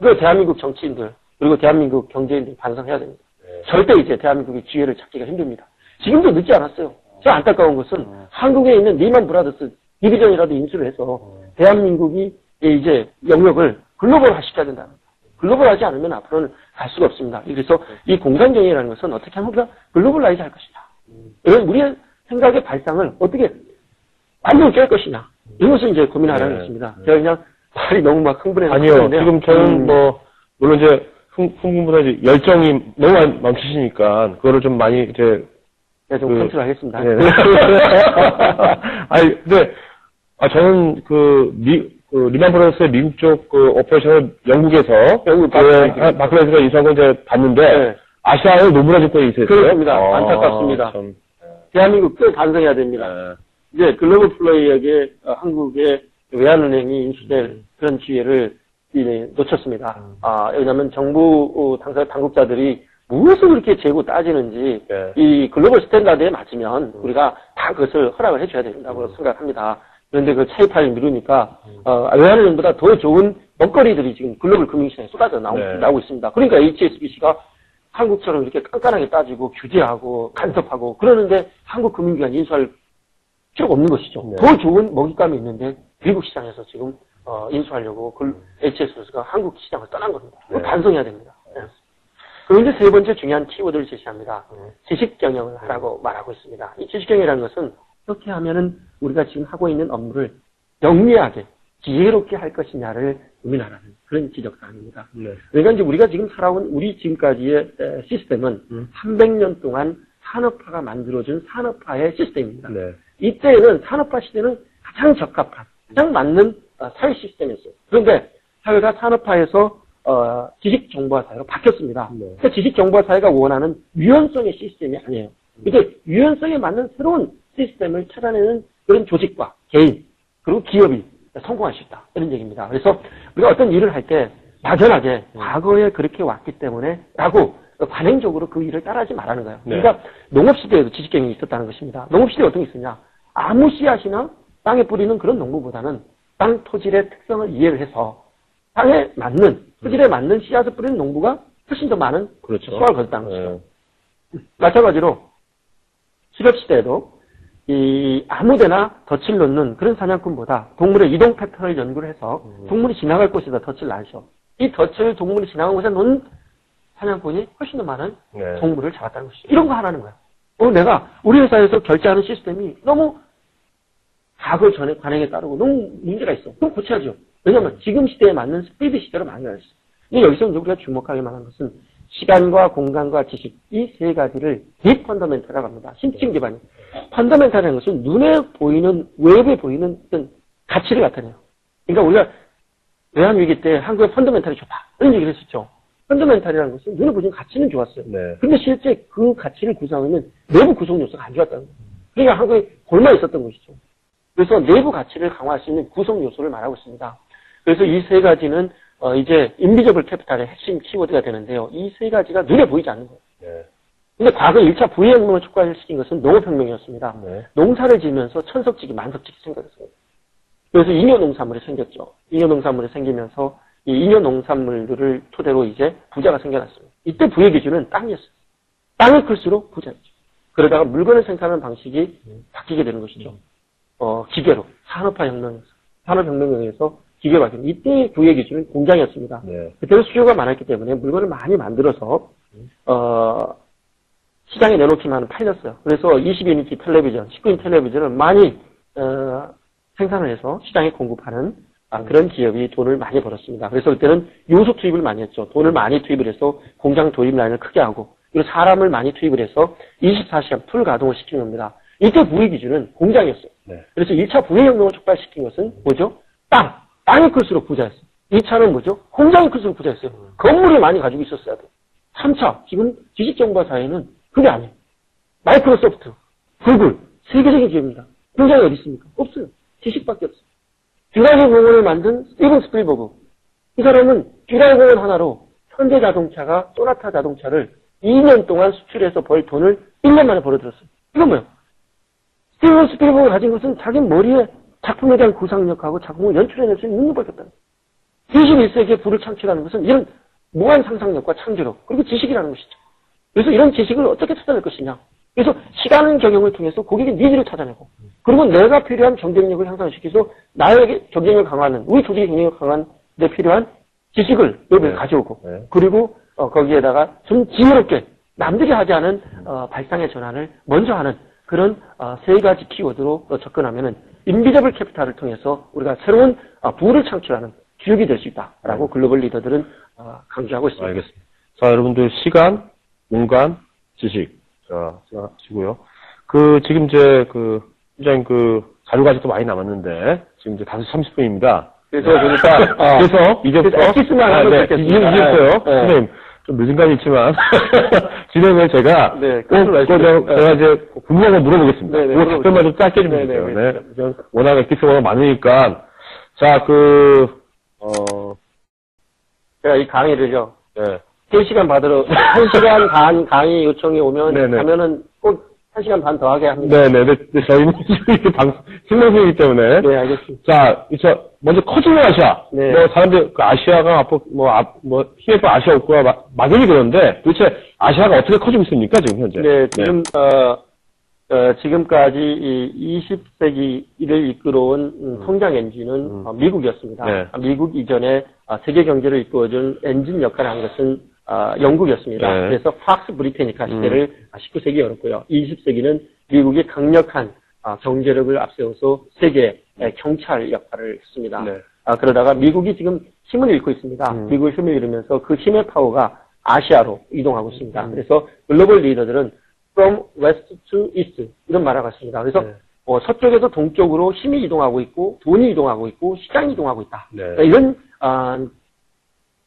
이거 대한민국 정치인들 그리고 대한민국 경제인들 반성해야 됩니다. 네. 절대 이제 대한민국의 기회를 찾기가 힘듭니다. 지금도 늦지 않았어요. 저 안타까운 것은 한국에 있는 리만 브라더스 디비전이라도 인수를 해서 대한민국이 이제 영역을 글로벌화 시켜야 된다. 글로벌하지 않으면 앞으로는 갈 수가 없습니다. 그래서 이 공간경영이라는 것은 어떻게 하면 우리가 글로벌라이즈 할 것이냐. 이런 우리의 생각의 발상을 어떻게 완전히 깰 것이냐. 이것을 이제 고민하라는 것입니다. 제가 그냥 말이 너무 막 흥분해서. 아니요. 지금 저는 물론 이제 흥분보다 이제 열정이 너무 많으시니까 그거를 좀 많이 이제 좀 컨트롤하겠습니다. 네. 아니, 근데 저는 리만 브라더스의 미국 쪽 오퍼레이션을 영국 바클레이즈가 인수한 걸 이제 봤는데 네. 아시아에 노무라 증권이 있어요. 그렇습니다. 안타깝습니다. 참. 대한민국도 반성해야 됩니다. 네. 이제 글로벌 플레이에게 한국의 외환은행이 인수될 그런 기회를 놓쳤습니다. 왜냐하면 정부 당국자들이 무엇을 그렇게 재고 따지는지 네. 이 글로벌 스탠다드에 맞으면 우리가 다 그것을 허락을 해줘야 된다고 생각합니다. 그런데 그 차이파를 미루니까 외환은행보다 더 좋은 먹거리들이 지금 글로벌 금융시장에 쏟아져 나오고 있습니다. 그러니까 HSBC가 한국처럼 이렇게 깐깐하게 따지고 규제하고 간섭하고 그러는데 한국 금융기관 인수할 필요가 없는 것이죠. 네. 더 좋은 먹잇감이 있는데 미국 시장에서 지금 인수하려고 HSBC가 한국 시장을 떠난 겁니다. 네. 반성해야 됩니다. 네. 그리고 이제 세 번째 중요한 키워드를 제시합니다. 지식경영을 하라고 말하고 있습니다. 이 지식경영이라는 것은 어떻게 하면은 우리가 지금 하고 있는 업무를 영리하게 지혜롭게 할 것이냐를 고민하라는 그런 지적사항입니다. 네. 그러니까 이제 우리가 지금 살아온 우리 지금까지의 시스템은 300년 동안 산업화가 만들어준 산업화의 시스템입니다. 네. 이때에는 산업화 시대는 가장 적합한, 가장 맞는 사회 시스템이었어요. 그런데 사회가 산업화해서 지식정보화 사회로 바뀌었습니다. 네. 그러니까 지식정보화 사회가 원하는 유연성의 시스템이 아니에요. 근데 유연성에 맞는 새로운 시스템을 찾아내는 그런 조직과 개인 그리고 기업이 성공할 수 있다. 이런 얘기입니다. 그래서 우리가 어떤 일을 할 때 막연하게 과거에 그렇게 왔기 때문에 라고 관행적으로 그 일을 따라하지 말라는 거예요. 네. 그러니까 농업시대에도 지식경영이 있었다는 것입니다. 농업시대에 어떤 게 있었냐. 아무 씨앗이나 땅에 뿌리는 그런 농부보다는 땅 토질의 특성을 이해를 해서 땅에 맞는 토질에 맞는 씨앗을 뿌리는 농부가 훨씬 더 많은 그렇죠. 수확을 거뒀다는 것이죠. 마찬가지로 수렵시대에도 이 아무데나 덫을 놓는 그런 사냥꾼보다 동물의 이동 패턴을 연구를 해서 동물이 지나갈 곳에다 덫을 놔셔. 이 덫을 동물이 지나간 곳에 놓은 사냥꾼이 훨씬 더 많은 네. 동물을 잡았다는 것이죠. 이런 거 하라는 거야. 내가 우리 회사에서 결제하는 시스템이 너무 과거 전에 관행에 따르고 너무 문제가 있어. 그럼 고쳐야죠. 왜냐하면 지금 시대에 맞는 스피드 시대로 만들어야 있어. 근데 여기서 우리가 주목하게 만한 것은 시간과 공간과 지식 이 세 가지를 딥펀더멘탈이라고 합니다. 심층 기반이. 펀더멘탈이라는 것은 눈에 보이는 외부에 보이는 어떤 가치를 나타내요. 그러니까 우리가 외환위기 때 한국의 펀더멘탈이 좋다 이런 얘기를 했었죠. 펀더멘탈이라는 것은 눈에 보이는 가치는 좋았어요. 네. 근데 실제 그 가치를 구성하는 내부 구성 요소가 안 좋았다는 거예요. 그러니까 한국에 골마 있었던 것이죠. 그래서 내부 가치를 강화할 수 있는 구성 요소를 말하고 있습니다. 그래서 이 세 가지는 이제 인비저블 캐피탈의 핵심 키워드가 되는데요. 이 세 가지가 눈에 보이지 않는 거예요. 네. 근데 과거 1차 부의혁명을 촉발시킨 것은 농업혁명이었습니다. 네. 농사를 지으면서 천석지기, 만석지기 생겼어요. 그래서 잉여농산물이 생겼죠. 잉여농산물이 생기면서 이 잉여농산물들을 토대로 이제 부자가 생겨났습니다. 이때 부의 기준은 땅이었어요. 땅이 클수록 부자였죠. 그러다가 물건을 생산하는 방식이 바뀌게 되는 것이죠. 기계로, 산업혁명에 의해서 기계로 바뀌는 이때 부의 기준은 공장이었습니다. 네. 그때는 수요가 많았기 때문에 물건을 많이 만들어서 시장에 내놓기만 팔렸어요. 그래서 22인치 텔레비전, 19인 텔레비전을 많이 생산을 해서 시장에 공급하는 그런 기업이 돈을 많이 벌었습니다. 그래서 그때는 요소 투입을 많이 했죠. 돈을 많이 투입을 해서 공장 도입 라인을 크게 하고 그리고 사람을 많이 투입을 해서 24시간 풀 가동을 시키는 겁니다. 이때 부의 기준은 공장이었어요. 네. 그래서 1차 부의혁명을 촉발시킨 것은 뭐죠? 땅이 클수록 부자였어요. 2차는 뭐죠? 공장이 클수록 부자였어요. 건물을 많이 가지고 있었어야 돼요. 3차, 지금 지식정보화 사회는 그게 아니에요. 마이크로소프트, 구글, 세계적인 기업입니다. 공장이 어디 있습니까? 없어요. 지식밖에 없어요. 듀라이 공원을 만든 스티븐 스필버그. 이 사람은 듀라이 공원 하나로 현대자동차가 소나타 자동차를 2년 동안 수출해서 벌 돈을 1년 만에 벌어들었어요. 이건 뭐예요? 스티븐 스필버그가 가진 것은 자기 머리에 작품에 대한 구상력하고 작품을 연출해낼 수 있는 능력밖에 없다. 21세기에 부를 창출하는 것은 이런 무한 상상력과 창조력 그리고 지식이라는 것이죠. 그래서 이런 지식을 어떻게 찾아낼 것이냐. 그래서 시간 경영을 통해서 고객의 니즈를 찾아내고 그리고 내가 필요한 경쟁력을 향상시켜서 나에게 경쟁력을 강화하는 우리 조직의 경쟁력을 강화하는 데 필요한 지식을 여기에 가져오고 그리고 거기에다가 좀 지혜롭게 남들이 하지 않은 발상의 전환을 먼저 하는 그런 세 가지 키워드로 접근하면은 인비저블 캐피탈을 통해서 우리가 새로운 부를 창출하는 기업이 될 수 있다라고 글로벌 리더들은 강조하고 있습니다. 알겠습니다. 자, 여러분들 시간, 공간, 지식. 자, 생각하시고요. 지금 이제 팀장님 자료가 아직도 많이 남았는데 지금 이제 5시 30분입니다. 그래서 보니까 그래서 이제부터 엑기스만 하면 좋겠습니다. 이제부터요. 선생님 좀 늦은 감이 있지만 진행을 제가 제가 이제 분명히 물어보겠습니다. 그 답변만 좀 짧게 좀 해주세요. 네. 워낙 엑기스가 많으니까 자 제가 이 강의를요. 네. 3시간 받으러 1시간 반 강의 요청이 오면 가면은 꼭 1시간 반 더 하게 합니다. 네네. 저희는 신명수이기 때문에. 네, 알겠습니다. 자, 먼저 커지는 아시아. 네. 사람들, 아시아가 힘의 아시아 없고요. 막연히 그런데 도대체 아시아가 어떻게 커지고 있습니까, 지금 현재? 네, 지금, 지금까지 이 20세기를 이끌어온 성장 엔진은 미국이었습니다. 네. 미국 이전에 세계 경제를 이끌어준 엔진 역할을 한 것은 영국이었습니다. 네. 그래서 팍스 브리테니카 시대를 19세기에 열었고요. 20세기는 미국이 강력한 경제력을 앞세워서 세계의 경찰 역할을 했습니다. 네. 그러다가 미국이 지금 힘을 잃고 있습니다. 미국의 힘을 잃으면서 그 힘의 파워가 아시아로 이동하고 있습니다. 그래서 글로벌 리더들은 from west to east 이런 말을 하고 있습니다. 그래서 서쪽에서 동쪽으로 힘이 이동하고 있고 돈이 이동하고 있고 시장이 이동하고 있다. 네. 그러니까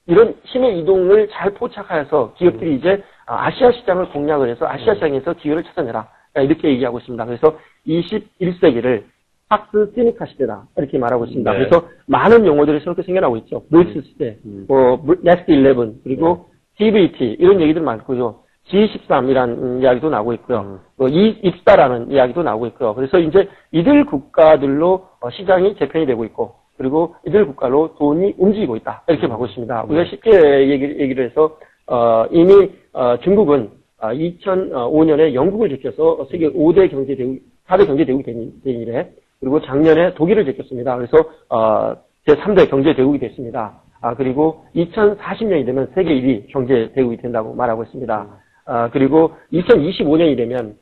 이런 힘의 이동을 잘 포착하여서 기업들이 이제 아시아 시장을 공략을 해서 아시아 시장에서 기회를 찾아내라. 이렇게 얘기하고 있습니다. 그래서 21세기를 팍스 시니카 시대다. 이렇게 말하고 있습니다. 네. 그래서 많은 용어들이 새롭게 생겨나고 있죠. 브리스 시대, 넥스트 11, 그리고 TVT 이런 얘기들 많고요. G13이라는 이야기도 나오고 있고요. 입사라는 이야기도 나오고 있고요. 그래서 이제 이들 국가들로 시장이 재편이 되고 있고 그리고 이들 국가로 돈이 움직이고 있다. 이렇게 보고 있습니다. 우리가 쉽게 얘기를 해서 이미 중국은 2005년에 영국을 제껴서 세계 4대 경제대국이 된 이래 그리고 작년에 독일을 제꼈습니다. 그래서 제3대 경제대국이 됐습니다. 그리고 2040년이 되면 세계 1위 경제대국이 된다고 말하고 있습니다. 그리고 2025년이 되면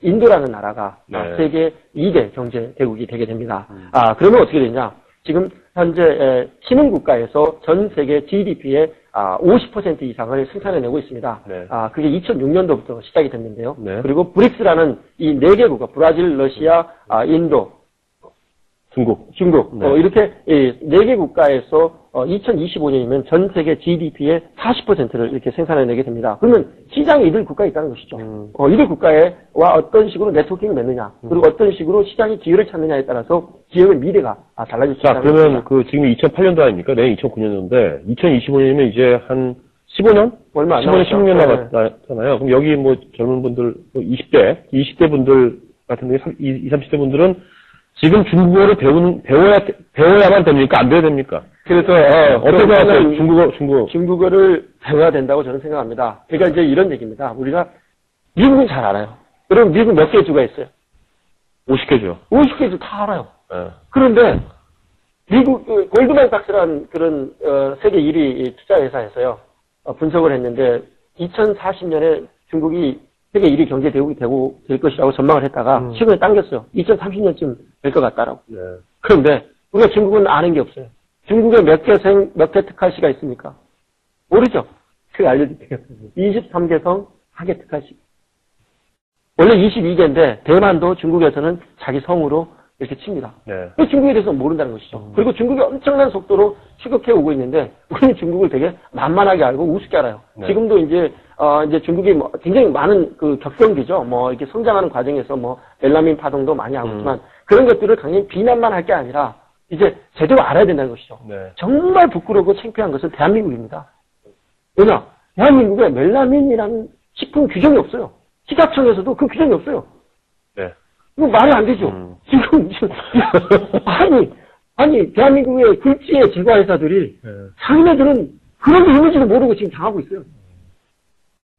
인도라는 나라가 네. 세계 2대 경제 대국이 되게 됩니다. 그러면 어떻게 되냐? 지금 현재 신흥 국가에서 전 세계 GDP의 50% 이상을 생산해내고 있습니다. 네. 그게 2006년도부터 시작이 됐는데요. 네. 그리고 브릭스라는 이 4개 국가, 브라질, 러시아, 인도, 중국, 네. 이렇게 4개 국가에서 2025년이면 전 세계 GDP의 40%를 이렇게 생산해내게 됩니다. 그러면 시장에 이들 국가에 있다는 것이죠. 이들 국가와 어떤 식으로 네트워킹을 맺느냐, 그리고 어떤 식으로 시장이 기회를 찾느냐에 따라서 기업의 미래가 달라질 수 자, 있다는 그러면 것입니다. 지금 2008년도 아닙니까? 내년 2009년도인데, 2025년이면 이제 한 15년? 얼마 안 15년, 남았죠. 16년 네. 남았잖아요. 그럼 여기 뭐 젊은 분들, 20대 분들 같은 경우에 20, 30대 분들은 지금 중국어를 배워야만 됩니까? 안 배워야 됩니까? 그래서, 어떻게 생각하세요? 중국어를 배워야 된다고 저는 생각합니다. 그러니까 이제 이런 얘기입니다. 우리가 미국은 잘 알아요. 그럼 미국 몇 개 주가 있어요? 50개죠. 50개 주 다 알아요. 네. 그런데 미국 골드만삭스라는 그런 세계 1위 투자회사에서요 분석을 했는데 2040년에 중국이 세계 1위 경제 대국이 될 것이라고 전망을 했다가 최근에 당겼어요. 2030년쯤 될 것 같다라고. 네. 그런데 우리가 중국은 아는 게 없어요. 중국에 몇 개 특활시가 있습니까? 모르죠. 제가 알려드릴게요. 23개성 하계 특활시. 원래 22개인데 대만도 중국에서는 자기 성으로 이렇게 칩니다. 네. 중국에 대해서 모른다는 것이죠. 그리고 중국이 엄청난 속도로 추격해 오고 있는데 우리는 중국을 되게 만만하게 알고 우습게 알아요. 네. 지금도 이제 중국이 굉장히 많은 그 격경기죠. 이렇게 성장하는 과정에서 멜라민 파동도 많이 하고 있지만 그런 것들을 강히 비난만 할 게 아니라 이제 제대로 알아야 된다는 것이죠. 네. 정말 부끄럽고 창피한 것은 대한민국입니다. 왜냐? 대한민국에 멜라민이라는 식품 규정이 없어요. 식약청에서도 그 규정이 없어요. 네. 이거 말이 안 되죠. 지금 아니 대한민국의 굴지의 제과회사들이 자기네들은 그런 게 있는지도 모르고 지금 당하고 있어요.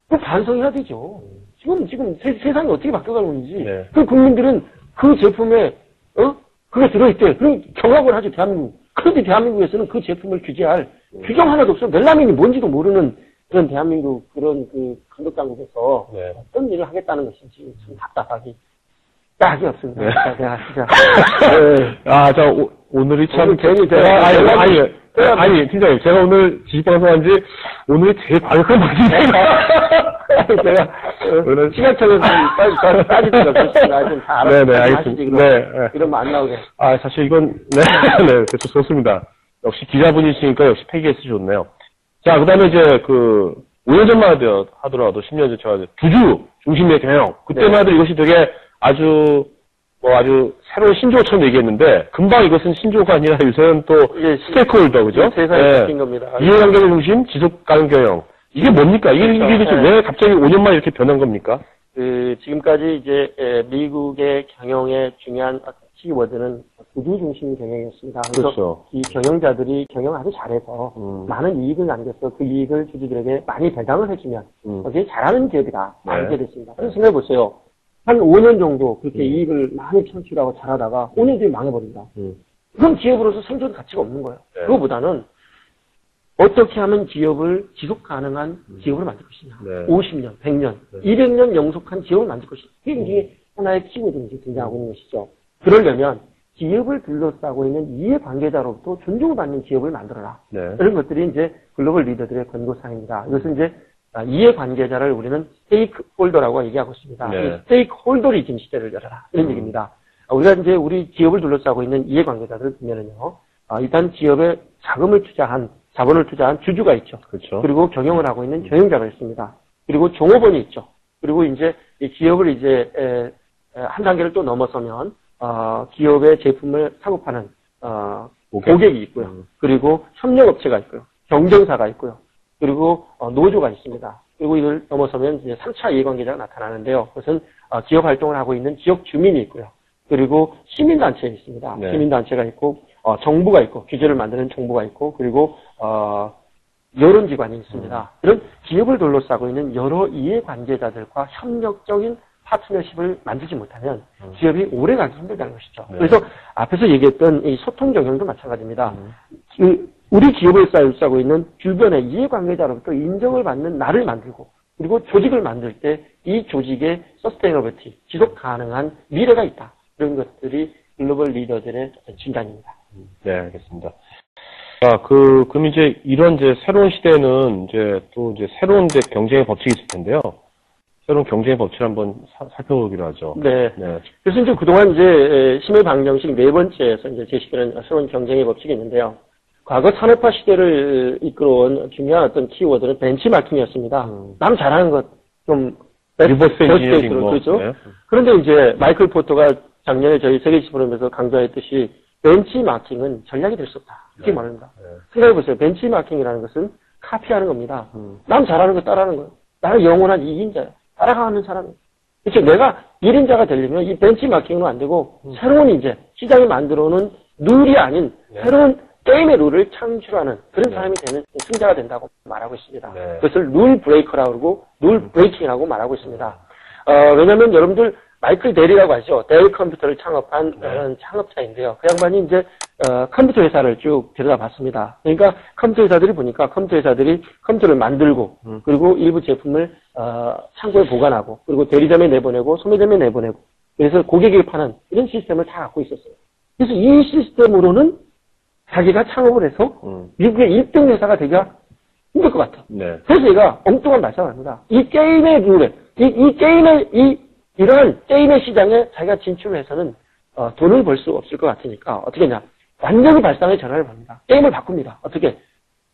그 반성해야 되죠. 지금 세상이 어떻게 바뀌어가고 있는지. 네. 그 국민들은 그 제품에 그게 들어있대. 그럼 경악을 하죠 대한민국. 그런데 대한민국에서는 그 제품을 규제할 규정 하나도 없어. 멜라민이 뭔지도 모르는 그런 대한민국 그런 그 감독당국에서 네. 어떤 일을 하겠다는 것인지 참 답답하기 딱이 없습니다. 네. 내가 진짜. 오늘이 참. 오늘 괜히 아니, 팀장님. 제가 오늘 지식방송한 지 오늘이 제일 과격한 방송이에요. 제가 오늘 시간청에서 빠질 수가 없습니다. 좀 다 알아서. 네네, 알겠습니다. 네. 이러면 안 나오게. 사실 이건, 네, 좋습니다. 역시 기자분이시니까 역시 패기에서 좋네요. 자, 그 다음에 이제 5년 전만 하더라도 10년 전 제가 두주 중심의 경영. 그때만 해도 이것이 되게 아주 새로운 신조어처럼 얘기했는데, 금방 이것은 신조어가 아니라 요새는 또 스테이크홀더, 그죠? 세상이 바뀐 겁니다. 이해관계의 중심, 지속 가능 경영. 이게 뭡니까? 이게 왜 갑자기 5년만에 이렇게 변한 겁니까? 지금까지 이제 미국의 경영의 중요한 키워드는 구두 중심 경영이었습니다. 그래서 그렇죠. 이 경영자들이 경영을 아주 잘해서 많은 이익을 남겨서 그 이익을 주주들에게 많이 배당을 해주면 그게 잘하는 기업이다. 많게 됐습니다. 그래서 생각해보세요. 한 5년 정도 그렇게 이익을 많이 창출하고 잘하다가 5년 뒤에 망해버린다. 그럼 기업으로서 생존 가치가 없는 거예요. 네. 그거보다는 어떻게 하면 기업을 지속 가능한 기업으로 만들 것이냐. 네. 50년, 100년, 200년 영속한 기업을 만들 것이냐. 그게 하나의 키워드로 등장하고 있는 것이죠. 그러려면 기업을 둘러싸고 있는 이해관계자로부터 존중을 받는 기업을 만들어라. 네. 이런 것들이 이제 글로벌 리더들의 권고사항입니다. 이것은 이제 이해관계자를 우리는 스테이크홀더라고 얘기하고 있습니다. 네. 스테이크홀더리즘 시대를 열어라. 이런 얘기입니다. 우리가 이제 우리 기업을 둘러싸고 있는 이해관계자들을 보면은요, 일단 기업에 자본을 투자한 주주가 있죠. 그렇죠. 그리고 경영을 하고 있는 경영자가 있습니다. 그리고 종업원이 있죠. 그리고 이제 이 기업을 이제 한 단계를 또 넘어서면 기업의 제품을 사고 파는 고객이 있고요. 그리고 협력업체가 있고요. 경쟁사가 있고요. 그리고 노조가 있습니다. 그리고 이걸 넘어서면 이제 3차 이해관계자가 나타나는데요. 그것은 지역 활동을 하고 있는 지역 주민이 있고요. 그리고 시민단체 있습니다. 네. 시민단체가 있고 정부가 있고 규제를 만드는 정부가 있고 그리고 여론기관이 있습니다. 이런 기업을 둘러싸고 있는 여러 이해관계자들과 협력적인 파트너십을 만들지 못하면 기업이 오래가기 힘들다는 것이죠. 네. 그래서 앞에서 얘기했던 이 소통 경영도 마찬가지입니다. 우리 기업을 싸고 있는 주변의 이해관계자로부터 인정을 받는 나를 만들고 그리고 조직을 만들 때 이 조직의 서스테이너비티, 지속 가능한 미래가 있다. 이런 것들이 글로벌 리더들의 진단입니다. 네, 알겠습니다. 자, 그럼 이제 이런 이제 새로운 시대에는 이제 또 이제 새로운 이제 경쟁의 법칙이 있을 텐데요. 새로운 경쟁의 법칙을 한번 살펴보기로 하죠. 네. 네. 그래서 이제 그동안 이제 심의 방정식 네 번째에서 이제 제시되는 새로운 경쟁의 법칙이 있는데요. 과거 산업화 시대를 이끌어온 중요한 어떤 키워드는 벤치마킹이었습니다. 남 잘하는 것 좀 리버스 엔지니어링 그렇죠. 네. 그런데 이제 마이클 포터가 작년에 저희 세계지포럼에서 강조했듯이 벤치마킹은 전략이 될 수 없다. 이렇게 말합니다. 생각해보세요. 벤치마킹이라는 것은 카피하는 겁니다. 남 잘하는 거 따라하는 거예요. 나는 영원한 2인자야. 따라가는 사람이에요. 그렇죠. 내가 1인자가 되려면 이 벤치마킹은 안 되고 새로운 이제 시장이 만들어오는 룰이 아닌 새로운 게임의 룰을 창출하는 그런 사람이 되는 승자가 된다고 말하고 있습니다. 네. 그것을 룰 브레이커라고 그러고 룰 브레이킹이라고 말하고 있습니다. 왜냐면 여러분들 마이클 델이라고 하죠. 델 컴퓨터를 창업한 그런 창업자인데요. 그 양반이 이제 컴퓨터 회사를 쭉 들여다봤습니다. 그러니까 컴퓨터 회사들이 보니까 컴퓨터 회사들이 컴퓨터를 만들고 그리고 일부 제품을 창고에 보관하고 그리고 대리점에 내보내고 소매점에 내보내고 그래서 고객에게 파는 이런 시스템을 다 갖고 있었어요. 그래서 이 시스템으로는 자기가 창업을 해서 미국의 1등 회사가 되기가 힘들 것 같아. 네. 그래서 얘가 엉뚱한 말씀을 합니다. 이 게임의 룰에, 이 게임의, 이러한 게임의 시장에 자기가 진출을 해서는, 돈을 벌 수 없을 것 같으니까, 어떻게 했냐. 완전히 발상의 전환을 합니다. 게임을 바꿉니다. 어떻게?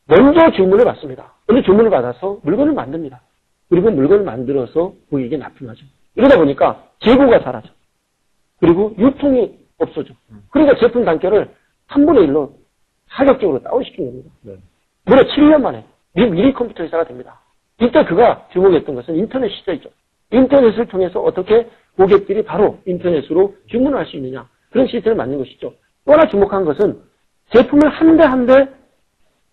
먼저 주문을 받습니다. 먼저 주문을 받아서 물건을 만듭니다. 그리고 물건을 만들어서 고객에게 납품하죠. 이러다 보니까 재고가 사라져. 그리고 유통이 없어져. 그러니까 제품 단가를 3분의 1로 가격적으로 다운시킨 겁니다. 네. 무려 7년 만에 미국 1위 컴퓨터 회사가 됩니다. 이때 그가 주목했던 것은 인터넷 시대이죠. 인터넷을 통해서 어떻게 고객들이 바로 인터넷으로 주문을 할 수 있느냐. 그런 시스템을 만든 것이죠. 또 하나 주목한 것은 제품을 한 대 한 대